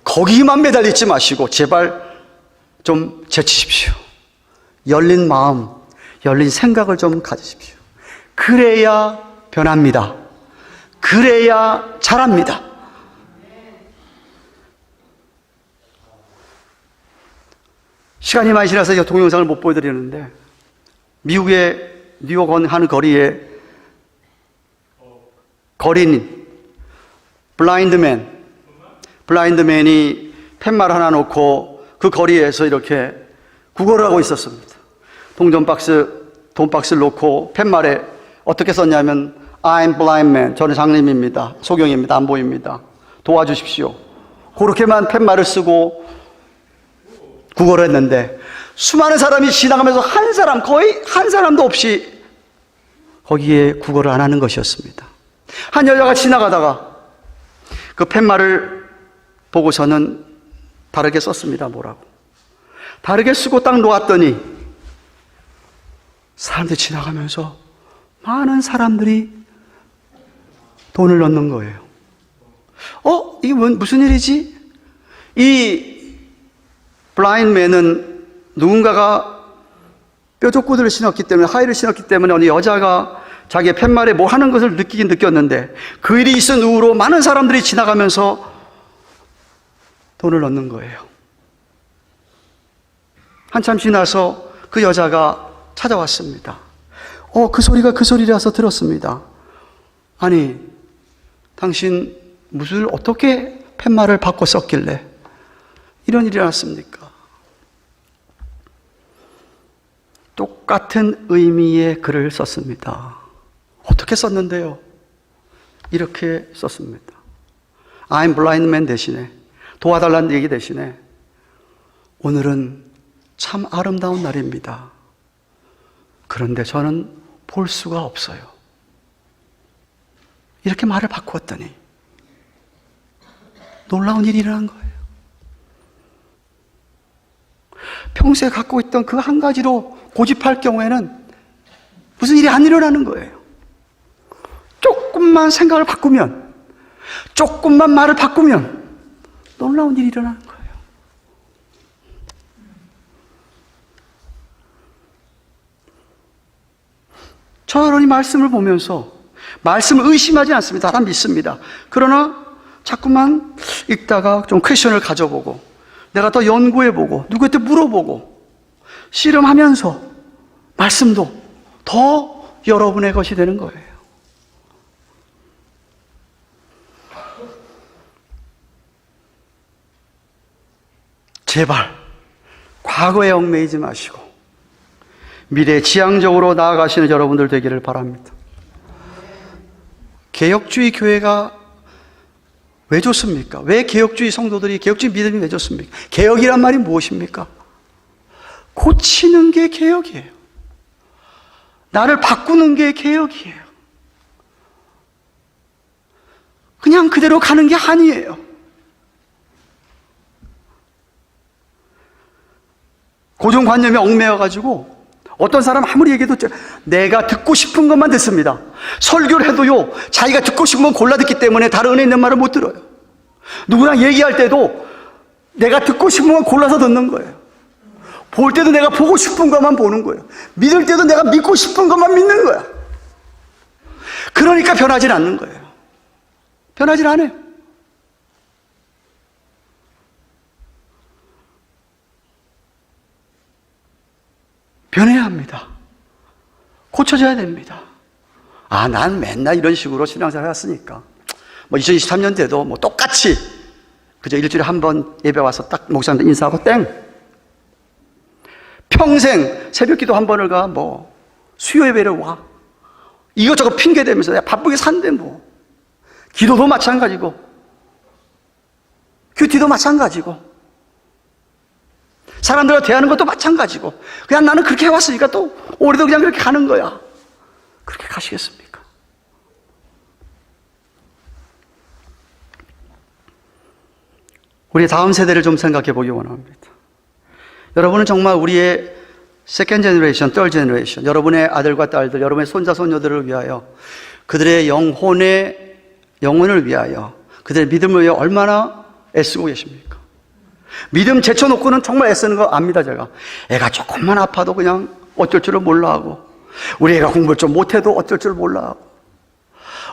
거기만 매달리지 마시고 제발 좀 제치십시오. 열린 마음, 열린 생각을 좀 가지십시오. 그래야 변합니다. 그래야 자랍니다. 시간이 많이 지나서 동영상을 못 보여드리는데 미국의 뉴욕 한 거리에 거린인 블라인드맨이 팻말 하나 놓고 그 거리에서 이렇게 구걸을 하고 있었습니다. 돈박스를 놓고 팻말에 어떻게 썼냐면 I'm blind man. 저는 장님입니다. 소경입니다. 안 보입니다. 도와주십시오. 그렇게만 팻말을 쓰고 구걸을 했는데 수많은 사람이 지나가면서 거의 한 사람도 없이 거기에 구걸을 안 하는 것이었습니다. 한 여자가 지나가다가 그 팻말을 보고서는 다르게 썼습니다. 뭐라고? 다르게 쓰고 딱 놓았더니 사람들이 지나가면서 많은 사람들이 돈을 넣는 거예요. 이게 무슨 일이지? 이 블라인드맨은 누군가가 뾰족구들을 신었기 때문에, 하의를 신었기 때문에 어느 여자가 자기의 팻말에 뭐 하는 것을 느꼈는데 그 일이 있은 후로 많은 사람들이 지나가면서 돈을 넣는 거예요. 한참 지나서 그 여자가 찾아왔습니다. 그 소리가 그 소리라서 들었습니다. 아니, 당신 무엇을 어떻게 팻말을 바꿔 썼길래 이런 일이 났습니까? 똑같은 의미의 글을 썼습니다. 어떻게 썼는데요? 이렇게 썼습니다. I'm blind man 대신에, 도와달라는 얘기 대신에, 오늘은 참 아름다운 날입니다. 그런데 저는 볼 수가 없어요. 이렇게 말을 바꾸었더니 놀라운 일이 일어난 거예요. 평소에 갖고 있던 그 한 가지로 고집할 경우에는 무슨 일이 안 일어나는 거예요. 조금만 생각을 바꾸면, 조금만 말을 바꾸면 놀라운 일이 일어나는 거예요. 저런 이 말씀을 보면서 말씀을 의심하지 않습니다. 다 믿습니다. 그러나 자꾸만 읽다가 좀 퀘션을 가져보고 내가 더 연구해보고 누구한테 물어보고 씨름하면서 말씀도 더 여러분의 것이 되는 거예요. 제발 과거에 얽매이지 마시고 미래에 지향적으로 나아가시는 여러분들 되기를 바랍니다. 개혁주의 교회가 왜 좋습니까? 왜 개혁주의 성도들이, 개혁주의 믿음이 왜 좋습니까? 개혁이란 말이 무엇입니까? 고치는 게 개혁이에요. 나를 바꾸는 게 개혁이에요. 그냥 그대로 가는 게 아니에요. 고정관념에 얽매여가지고 어떤 사람 아무리 얘기해도 내가 듣고 싶은 것만 듣습니다. 설교를 해도요, 자기가 듣고 싶은 건 골라 듣기 때문에 다른 은혜 있는 말을 못 들어요. 누구랑 얘기할 때도 내가 듣고 싶은 건 골라서 듣는 거예요. 볼 때도 내가 보고 싶은 것만 보는 거예요. 믿을 때도 내가 믿고 싶은 것만 믿는 거야. 그러니까 변하진 않는 거예요. 변하진 않아요. 변해야 합니다. 고쳐져야 됩니다. 난 맨날 이런 식으로 신앙생활 했으니까 2023년 때도 똑같이 그저 일주일에 한 번 예배 와서 딱 목사님들 인사하고 땡. 평생 새벽기도 한 번을 가, 수요 예배를 와. 이것저것 핑계 대면서 내가 바쁘게 산대 기도도 마찬가지고 큐티도 마찬가지고 사람들과 대하는 것도 마찬가지고 그냥 나는 그렇게 해왔으니까 또 올해도 그냥 그렇게 가는 거야. 그렇게 가시겠습니까? 우리 다음 세대를 좀 생각해 보기 원합니다. 여러분은 정말 우리의 세컨드 제너레이션, third 제너레이션, 여러분의 아들과 딸들, 여러분의 손자, 손녀들을 위하여 그들의 영혼을 위하여 그들의 믿음을 위하여 얼마나 애쓰고 계십니까? 믿음 제쳐놓고는 정말 애쓰는 거 압니다. 제가 애가 조금만 아파도 그냥 어쩔 줄을 몰라 하고, 우리 애가 공부를 좀 못해도 어쩔 줄 몰라 하고,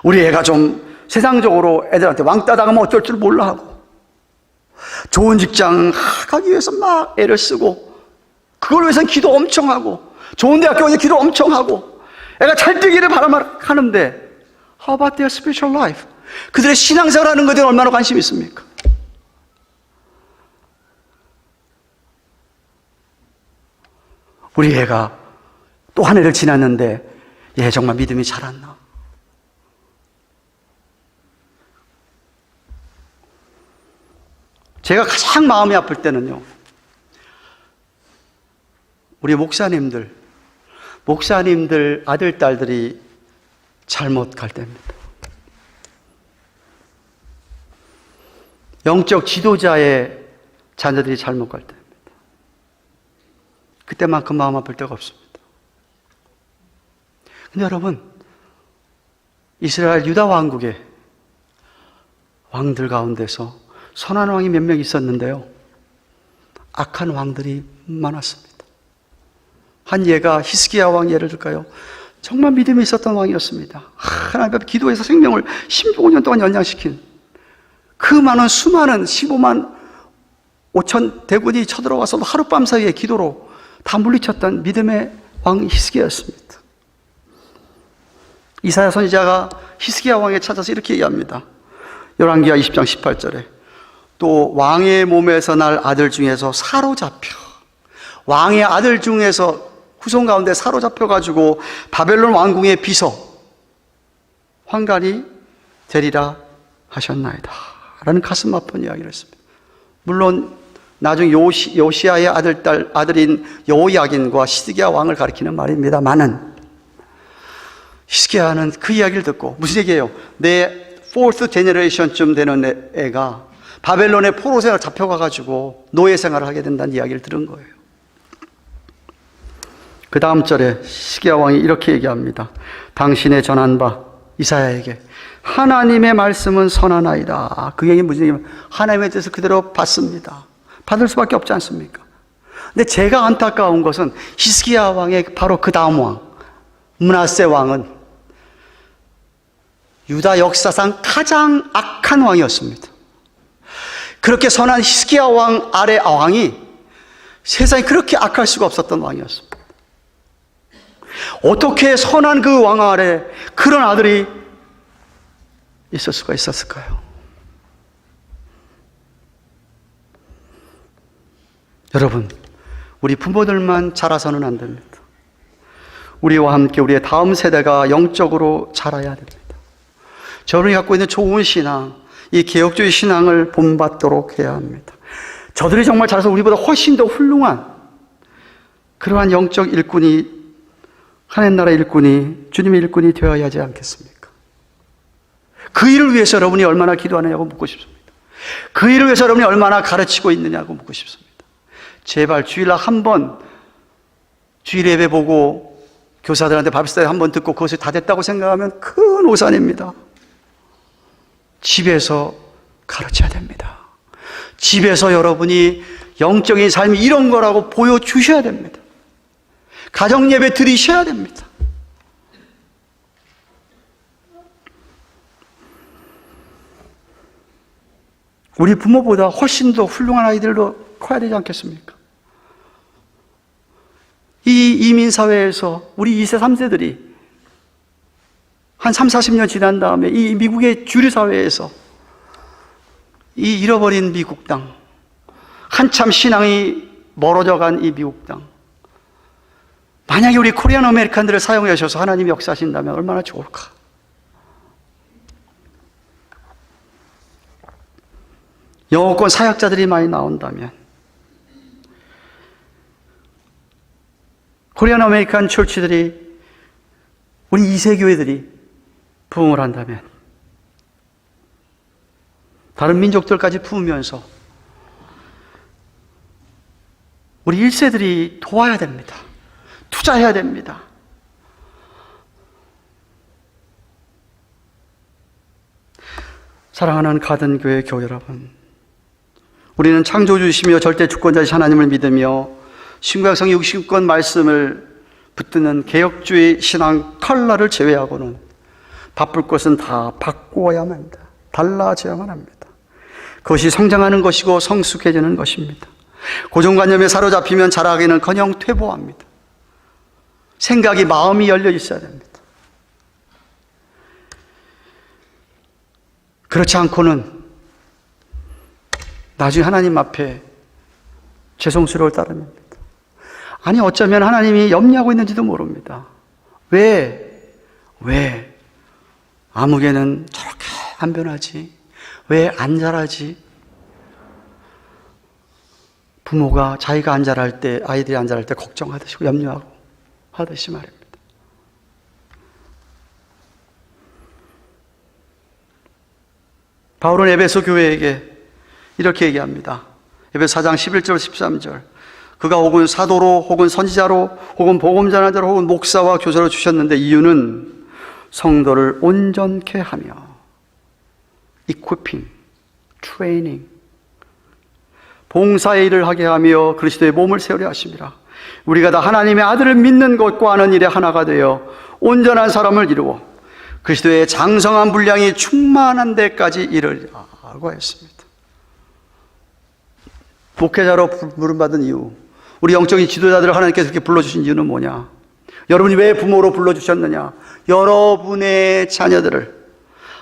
우리 애가 좀 세상적으로 애들한테 왕따 당하면 어쩔 줄 몰라 하고, 좋은 직장 가기 위해서 막 애를 쓰고, 그걸 위해서는 기도 엄청 하고, 좋은 대학교 가기 위해서 기도 엄청 하고, 애가 잘 되기를 바라하는데 How about their spiritual life? 그들의 신앙생활 하는 것에 얼마나 관심이 있습니까? 우리 애가 또 한 해를 지났는데 얘 정말 믿음이 자랐나? 제가 가장 마음이 아플 때는요, 우리 목사님들 아들, 딸들이 잘못 갈 때입니다. 영적 지도자의 자녀들이 잘못 갈 때입니다. 그때만큼 마음 아플 때가 없습니다. 근데 여러분, 이스라엘 유다 왕국의 왕들 가운데서 선한 왕이 몇 명 있었는데요, 악한 왕들이 많았습니다. 한 예가 히스기야 왕 예를 들까요? 정말 믿음이 있었던 왕이었습니다. 하나님 앞에 기도해서 생명을 15년 동안 연장시킨 그 많은 수많은 15만 5천 대군이 쳐들어와서도 하룻밤 사이에 기도로 다 물리쳤던 믿음의 왕 히스기야였습니다. 이사야 선지자가 히스기야 왕에 찾아서 이렇게 얘기합니다. 열왕기하 20장 18절에 또 왕의 몸에서 날 아들 중에서 사로잡혀, 왕의 아들 중에서 후손 가운데 사로잡혀가지고 바벨론 왕궁의 비서 환관이 되리라 하셨나이다 라는 가슴 아픈 이야기를 했습니다. 물론 나중 요시아의 아들인 여호야긴과 시드기야 왕을 가리키는 말입니다만은, 히스기야는 그 이야기를 듣고 무슨 얘기예요? 내 4th generation쯤 되는 애가 바벨론의 포로생활 잡혀가가지고 노예 생활을 하게 된다는 이야기를 들은 거예요. 그 다음 절에 히스기야 왕이 이렇게 얘기합니다. 당신의 전한 바 이사야에게 하나님의 말씀은 선하나이다. 그 얘기 무슨 얘기냐면 하나님의 뜻을 그대로 받습니다. 받을 수밖에 없지 않습니까? 근데 제가 안타까운 것은 히스기야 왕의 바로 그 다음 왕 므낫세 왕은 유다 역사상 가장 악한 왕이었습니다. 그렇게 선한 히스기야 왕 아래 왕이 세상에 그렇게 악할 수가 없었던 왕이었습니다. 어떻게 선한 그 왕 아래 그런 아들이 있을 수가 있었을까요? 여러분, 우리 부모들만 자라서는 안 됩니다. 우리와 함께 우리의 다음 세대가 영적으로 자라야 됩니다. 저들이 갖고 있는 좋은 신앙, 이 개혁주의 신앙을 본받도록 해야 합니다. 저들이 정말 자라서 우리보다 훨씬 더 훌륭한 그러한 영적 일꾼이, 하나님 나라 일꾼이, 주님의 일꾼이 되어야 하지 않겠습니까? 그 일을 위해서 여러분이 얼마나 기도하느냐고 묻고 싶습니다. 그 일을 위해서 여러분이 얼마나 가르치고 있느냐고 묻고 싶습니다. 제발 주일날 한 번, 주일 예배 보고 교사들한테 바이블스터디 한 번 듣고 그것이 다 됐다고 생각하면 큰 오산입니다. 집에서 가르쳐야 됩니다. 집에서 여러분이 영적인 삶이 이런 거라고 보여주셔야 됩니다. 가정 예배 드리셔야 됩니다. 우리 부모보다 훨씬 더 훌륭한 아이들로 커야 되지 않겠습니까? 이 이민사회에서 우리 2세, 3세들이 한 3, 40년 지난 다음에 이 미국의 주류사회에서 이 잃어버린 미국 땅, 한참 신앙이 멀어져 간 이 미국 땅, 만약에 우리 코리안 아메리칸들을 사용해 주셔서 하나님이 역사하신다면 얼마나 좋을까? 영어권 사역자들이 많이 나온다면, 코리안 아메리칸 철치들이, 우리 2세 교회들이 부흥을 한다면, 다른 민족들까지 부으면서 우리 1세들이 도와야 됩니다. 투자해야 됩니다. 사랑하는 가든교회 교회 여러분, 우리는 창조주시며 절대 주권자이신 하나님을 믿으며 신구약성 60권 말씀을 붙드는 개혁주의 신앙 칼날을 제외하고는 바쁠 것은 다 바꾸어야만 합니다. 달라져야만 합니다. 그것이 성장하는 것이고 성숙해지는 것입니다. 고정관념에 사로잡히면 자라기는커녕 퇴보합니다. 생각이, 마음이 열려 있어야 됩니다. 그렇지 않고는 나중에 하나님 앞에 죄송스러울 따름입니다. 아니, 어쩌면 하나님이 염려하고 있는지도 모릅니다. 왜 아무개는 저렇게 안 변하지? 왜 안 자라지? 부모가 자기가 안 자랄 때, 아이들이 안 자랄 때 걱정하듯이 염려하고 하듯이 말입니다. 바울은 에베소 교회에게 이렇게 얘기합니다. 에베소 4장 11절 13절. 그가 혹은 사도로, 혹은 선지자로, 혹은 복음 전하자로, 혹은 목사와 교사로 주셨는데 이유는 성도를 온전케 하며 equipping, training, 봉사의 일을 하게 하며 그리스도의 몸을 세우려 하심이라. 우리가 다 하나님의 아들을 믿는 것과 아는 일에 하나가 되어 온전한 사람을 이루어 그리스도의 장성한 분량이 충만한 데까지 이르리라고 했습니다. 목회자로 부름받은 이유, 우리 영적인 지도자들을 하나님께서 이렇게 불러주신 이유는 뭐냐? 여러분이 왜 부모로 불러주셨느냐? 여러분의 자녀들을,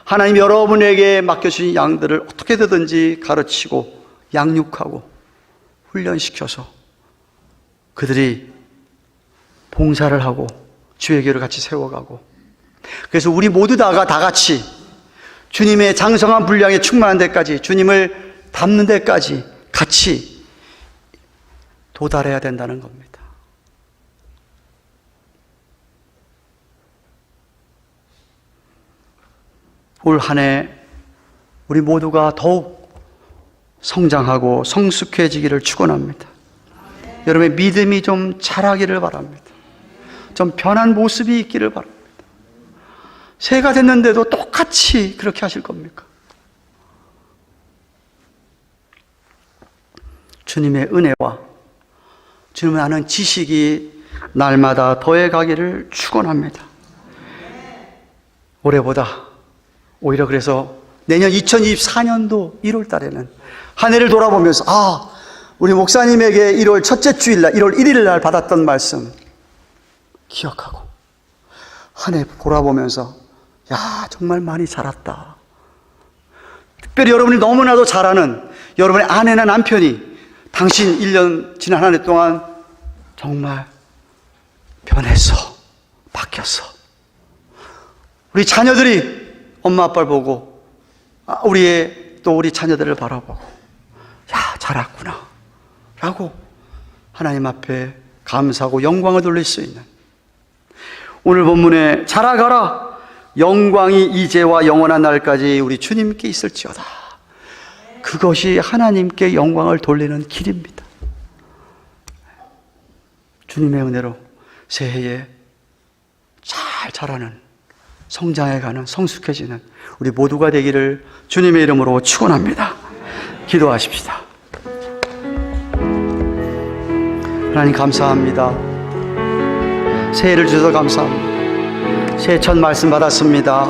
하나님 여러분에게 맡겨주신 양들을 어떻게든지 가르치고 양육하고 훈련시켜서 그들이 봉사를 하고 주의 교회를 같이 세워가고, 그래서 우리 모두 다가 다 같이 주님의 장성한 분량에 충만한 데까지, 주님을 닮는 데까지 같이 도달해야 된다는 겁니다. 올 한 해 우리 모두가 더욱 성장하고 성숙해지기를 축원합니다. 여러분의 믿음이 좀 자라기를 바랍니다. 좀 변한 모습이 있기를 바랍니다. 새해가 됐는데도 똑같이 그렇게 하실 겁니까? 주님의 은혜와 주님을 아는 지식이 날마다 더해가기를 축원합니다. 올해보다 오히려 그래서 내년 2024년도 1월 달에는 한 해를 돌아보면서 우리 목사님에게 1월 첫째 주일날 1월 1일 날 받았던 말씀 기억하고 한 해 돌아보면서 정말 많이 자랐다. 특별히 여러분이 너무나도 잘 아는 여러분의 아내나 남편이 당신 1년 지난 한 해 동안 정말 변했어, 바뀌었어. 우리 자녀들이 엄마 아빠를 보고 우리 자녀들을 바라보고 자랐구나 라고 하나님 앞에 감사하고 영광을 돌릴 수 있는, 오늘 본문에 자라가라 영광이 이제와 영원한 날까지 우리 주님께 있을지어다. 그것이 하나님께 영광을 돌리는 길입니다. 주님의 은혜로 새해에 잘 자라는, 성장해가는, 성숙해지는 우리 모두가 되기를 주님의 이름으로 축원합니다. 기도하십시다. 하나님 감사합니다. 새해를 주셔서 감사합니다. 새해 첫 말씀 받았습니다.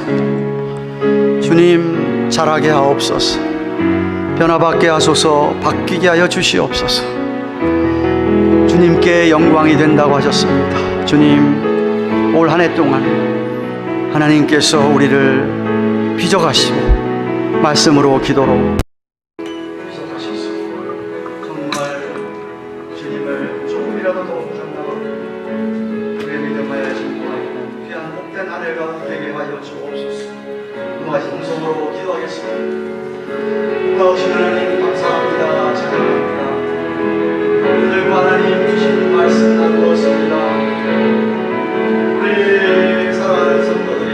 주님 자라게 하옵소서. 변화받게 하소서. 바뀌게 하여 주시옵소서. 주님께 영광이 된다고 하셨습니다. 주님 올 한 해 동안 하나님께서 우리를 빚어가시고 말씀으로 기도로 빚어가셔서 정말 주님을 조금이라도 더 붙잡나가 우리의 믿음에 증거가 있는 귀한 복된 한 해가 되게 하여 주옵소서. 음악의 음성으로 기도하겠습니다. 고마우신 하나님 감사합니다. 찬양합니다. 오늘과 하나님 주신 말씀 나누었습니다. 우리 사랑하는 성도들이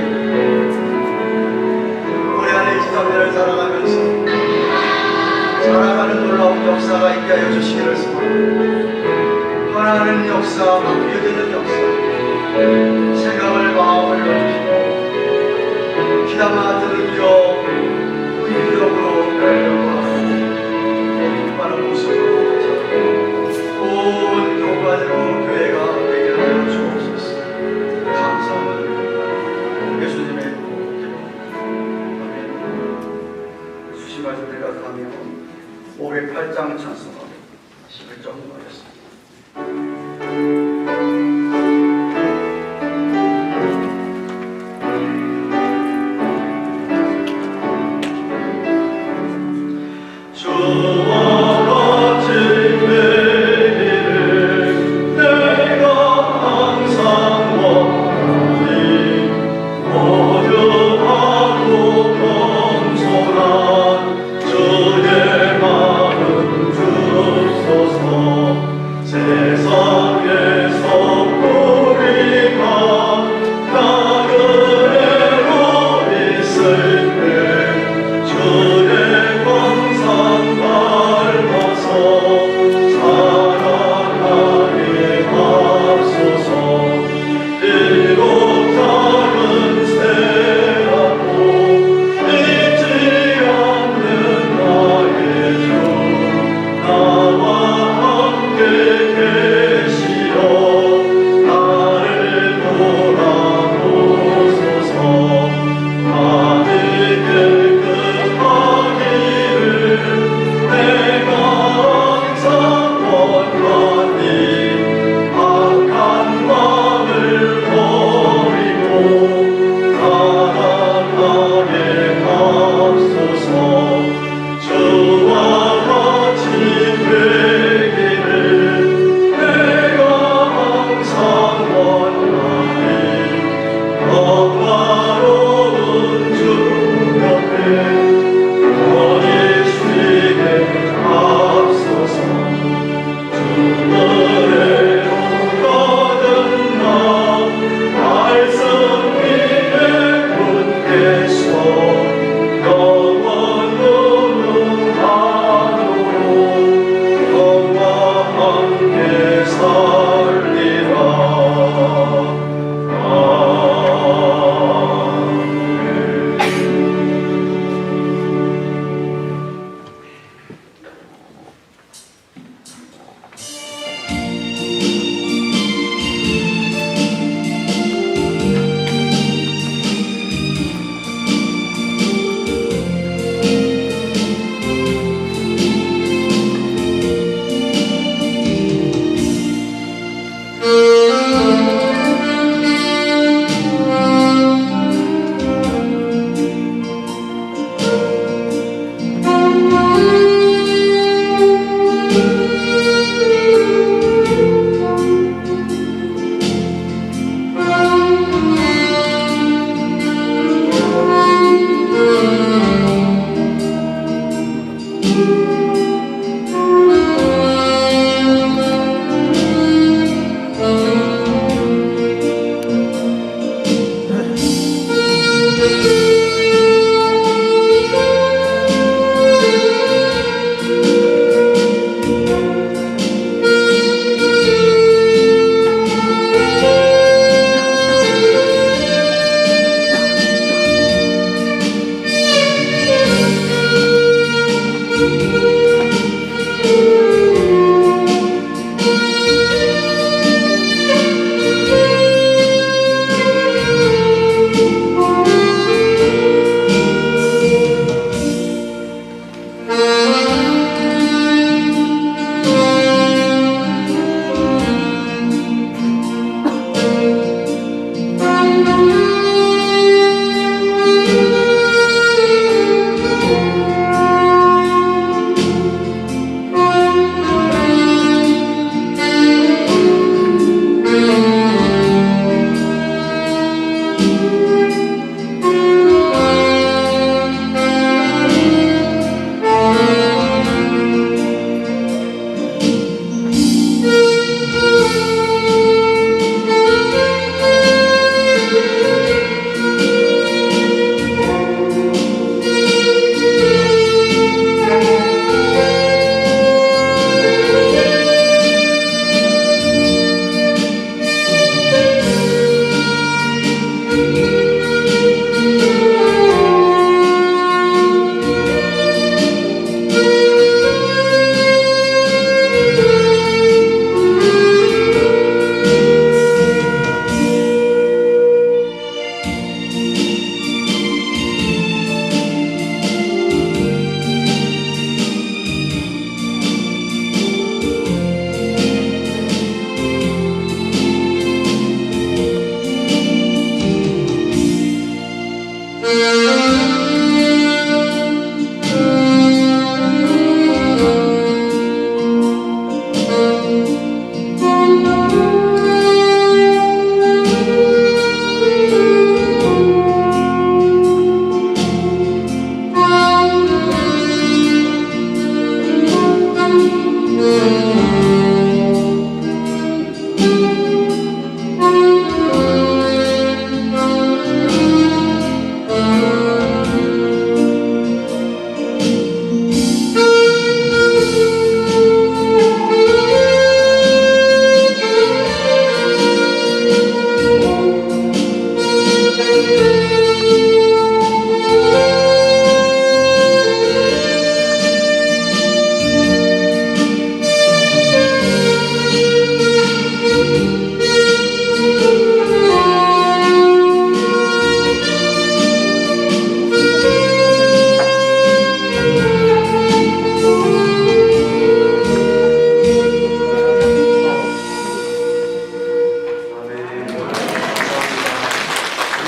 우리 안에 지상년을 살아가면서 살아가는 놀라운 역사가 있게 하여 주시기를 소망합니다. 변하는 역사, 바뀌어지는 역사, 생각을 마음을 넓히고 귀담아 들으며 의미적으로 열려가는 많은 모습으로 온 교관으로 교회가 되게 하여 주옵소서. 감사합니다. 예수님의 이름으로 기도합니다. 아멘. 주신 말씀 내가 가면 508장 찬송가 11절 하겠습니다. 주의 마음 주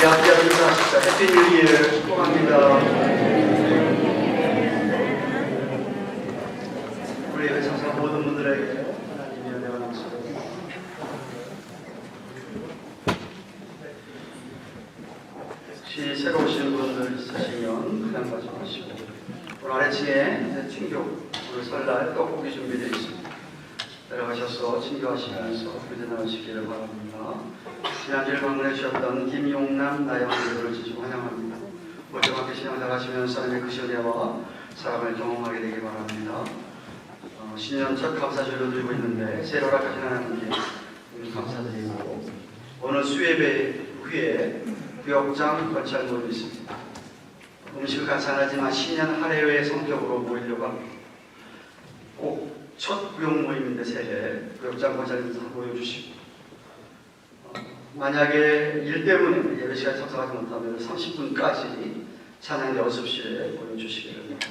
우리 함께 인사하십시다. 해피 뉴 이어 축복합니다. 우리 회사사 모든 분들에게 하나님의 은혜와 남수를 혹시 새로 오신 분들 있으시면 그냥 가지 마시고 오늘 아래층에 친교 오늘 설날 떡볶이 준비되어 있습니다. 내려가셔서 친교하시면서 교제나누시기를 바랍니다. 지난주에 방문해 주셨던 김용남 나영들을 진심 환영합니다. 모두 함께 신앙 나가시면서 하나님의 그 은혜와 사랑을 경험하게 되기 바랍니다. 신년 첫 감사절로 드리고 있는데 새로 허락하신 하나님께 감사드리고 오늘 수예배 후에 교역장 건찰 모임이 있습니다. 음식을 감사하지만 신년 할애의 성격으로 모이려고 합니다. 꼭 첫 구역 모임인데 새해 구역장 권사님들 모여주시고 만약에 일 때문에 예배 시간에 참석하지 못하면 30분까지 찬양 연습실에 모여주시기를 바랍니다.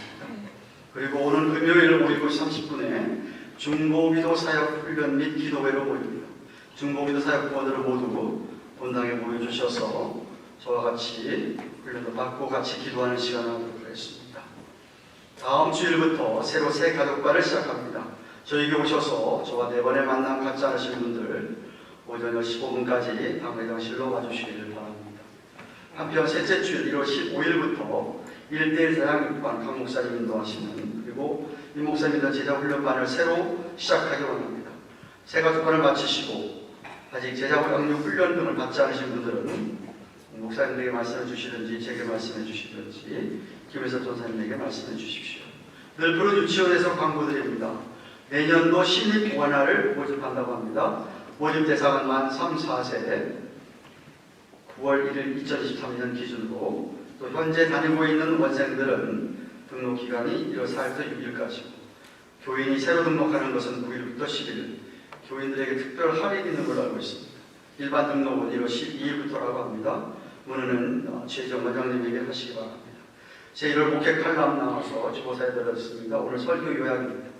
그리고 오늘 금요일 모이고 30분에 중보기도 사역 훈련 및 기도회로 모입니다. 중보기도 사역 부원들을 모두 본당에 모여주셔서 저와 같이 훈련도 받고 같이 기도하는 시간을 하도록 하겠습니다. 다음 주일부터 새로 새 가족과를 시작합니다. 저에게 오셔서 저와 4번의 만남 갖지 않으신 분들 오전 15분까지 당회장실로 와주시기를 바랍니다. 한편 셋째 주일 1월 15일부터 1대1 사랑 6반 강 목사님 인도하시는 그리고 이 목사님들 제자훈련반을 새로 시작하기 원합니다. 새 가족관을 마치시고 아직 제자훈련 훈련 등을 받지 않으신 분들은 목사님에게 말씀해 주시든지 제게 말씀해 주시든지 김혜섭 전사님에게 말씀해 주십시오. 늘 푸른 유치원에서 광고드립니다. 내년도 신입 원화를 모집한다고 합니다. 모집 대상은 만 3, 4세 9월 1일 2023년 기준으로 또 현재 다니고 있는 원생들은 등록 기간이 1월 4일부터 6일까지고 교인이 새로 등록하는 것은 9일부터 10일 교인들에게 특별 할인이 있는 걸로 알고 있습니다. 일반 등록은 1월 12일부터라고 합니다. 문의는 최정 원장님에게 하시기 바랍니다. 제1월 목회 칼럼 나와서 주보사에 들었습니다. 오늘 설교 요약입니다.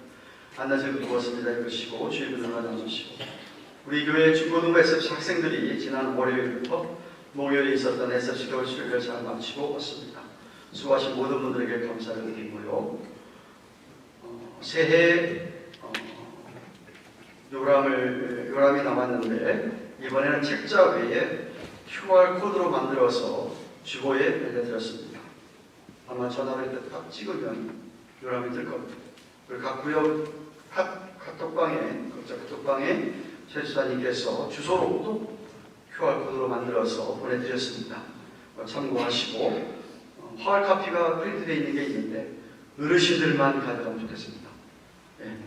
안내서 두었습니다. 읽으시고 주의분을 나누시고 우리 교회 중고등부 SFC 학생들이 지난 월요일부터 목요일에 있었던 SFC 겨울 수련회를 잘 마치고 왔습니다. 수고하신 모든 분들에게 감사를 드리고요. 새해 요람이 나왔는데 이번에는 책자 외에 QR코드로 만들어서 주보에 알려드렸습니다. 아마 전화를 이렇게 딱 찍으면 요람이 뜰 겁니다. 그리고 각 구역 카톡방에 최 수사님께서 주소로 또 QR코드로 만들어서 보내드렸습니다. 참고하시고 화할 카피가 프린트되어 있는 게 있는데 어르신들만 가져가면 좋겠습니다. 네.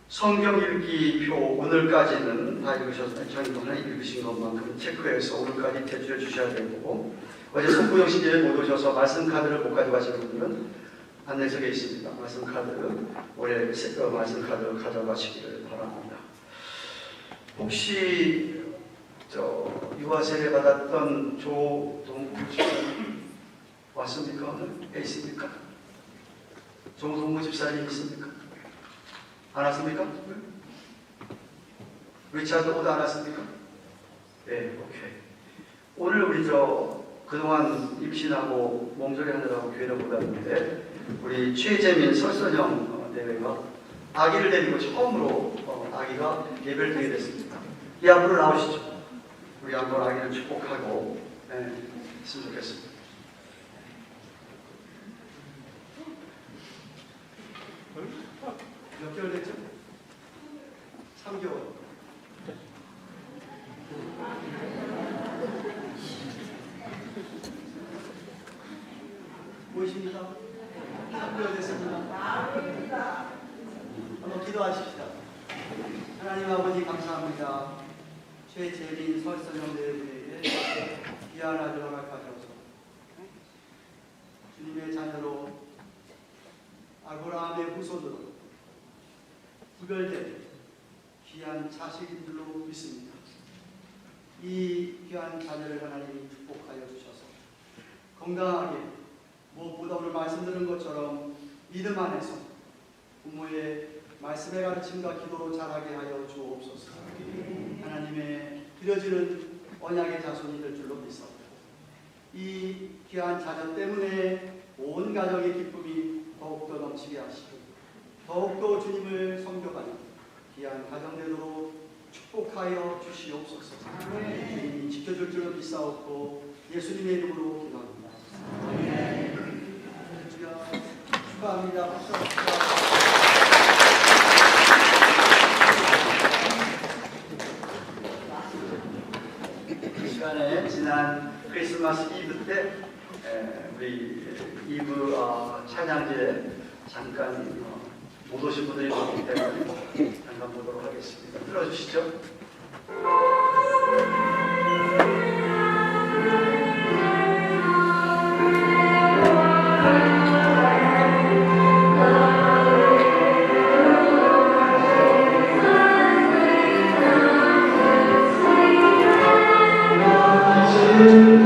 성경 읽기 표 오늘까지는 다 읽으셨어요. 저희도 읽으신 것만큼 체크해서 오늘까지 대주해 주셔야 되고 어제 성구영 신제에 못 오셔서 말씀 카드를 못 가져가신 분들은 안내석에 있습니다. 말씀 카드 올해 말씀 카드 가져가시기를 바랍니다. 혹시 유아 세례 받았던 조동구 집사님 왔습니까? 오늘 있습니까? 조동구 집사님 있습니까? 안 왔습니까? 리차드 오다 안 왔습니까? 네, 오케이. 오늘 우리 그동안 임신하고 몸조리 하느라고 교회를 못 왔는데 우리 최재민 설선영 대회가 아기를 데리고 처음으로 아기가 예배를 드리게 됐습니다. 이 앞으로 나오시죠. 우리 한번 아기를 축복하고 했으면 좋겠습니다. 몇 개월 됐죠? 3개월. 보이십니까? 3개월 됐습니다. 한번 기도하십시다. 하나님 아버지 감사합니다. 최재민 설선영 대회에 귀한 아들 허락하셔서 주님의 자녀로 아브라함의 후손으로 구별된 귀한 자식인 줄로 믿습니다. 이 귀한 자녀를 하나님이 축복하여 주셔서 건강하게 무엇보다 오늘 말씀 들은 것처럼 믿음 안에서 부모의 말씀의 가르침과 기도로 자라게 하여 주옵소서. 하나님의 드려지는 언약의 자손이 될 줄로 믿사옵고 이 귀한 자녀 때문에 온 가정의 기쁨이 더욱더 넘치게 하시고 더욱더 주님을 섬겨가는 귀한 가정 되도록 축복하여 주시옵소서. 주님이 지켜줄 줄로 믿사옵고 예수님의 이름으로 기도합니다. 축하합니다. 박수 한번 이 시간에 지난 크리스마스 이브 때 우리 이브 찬양제에 잠깐 못 오신 분들이 많기 때문에 잠깐 보도록 하겠습니다. 들어주시죠. Jesus.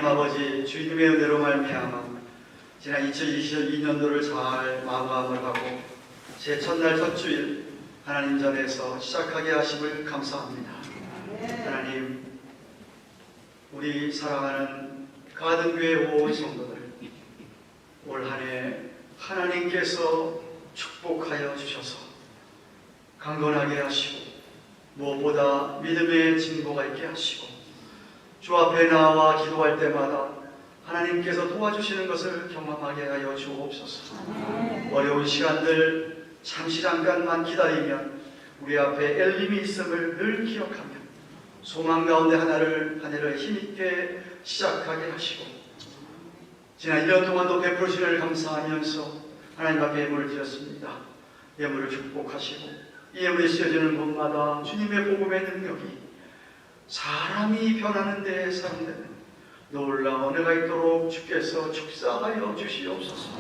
하나님 아버지 주님의 은혜로 말미암아 지난 2022년도를 잘 마감을 하고 제 첫날 첫 주일 하나님 전에서 시작하게 하심을 감사합니다. 하나님, 우리 사랑하는 가든교회 온 성도들 올 한 해 하나님께서 축복하여 주셔서 강건하게 하시고 무엇보다 믿음의 진보가 있게 하시고 주 앞에 나와 기도할 때마다 하나님께서 도와주시는 것을 경험하게 하여 주옵소서. 어려운 시간들 잠시 잠깐만 기다리면 우리 앞에 엘림이 있음을 늘 기억하며 소망 가운데 한 해를 힘있게 시작하게 하시고 지난 1년 동안도 베풀으시는 감사하면서 하나님 앞에 예물을 드렸습니다. 예물을 축복하시고 이 예물이 쓰여지는 곳마다 주님의 복음의 능력이 사람이 변하는 데에 사용되는 놀라운 은혜가 있도록 주께서 축사하여 주시옵소서.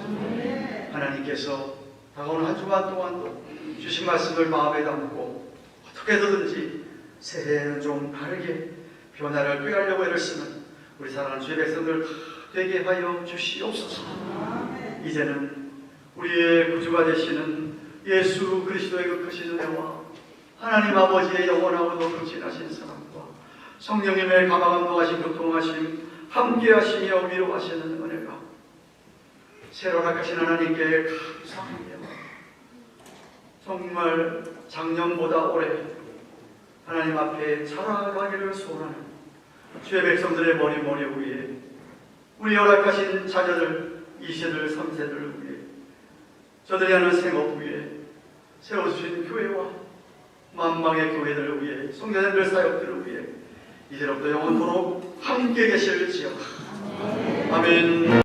하나님께서 다가오는 한 주간 동안도 주신 말씀을 마음에 담고 어떻게든지 새해에는 좀 다르게 변화를 꾀하려고 애를 쓰는 우리 사랑하는 주의 백성들 다 되게 하여 주시옵소서. 이제는 우리의 구주가 되시는 예수 그리스도의 그 크신 은혜와 하나님 아버지의 영원하고도 극진하신 사랑과 성령님의 감화감동하심 교통하심 함께하시며 위로하시는 은혜가 새로 낙하신 하나님께 감사하며 정말 작년보다 올해 하나님 앞에 자라가기를 소원하는 주의 백성들의 머리 위에 우리 허락하신 자녀들 2세들 3세들을 위해 저들이 하는 생업 위에 세워주신 교회와 만방의 교회들을 위해 성자님들 사역들을 위해 이제로부터 영원토록 함께 계실지어다. 아멘.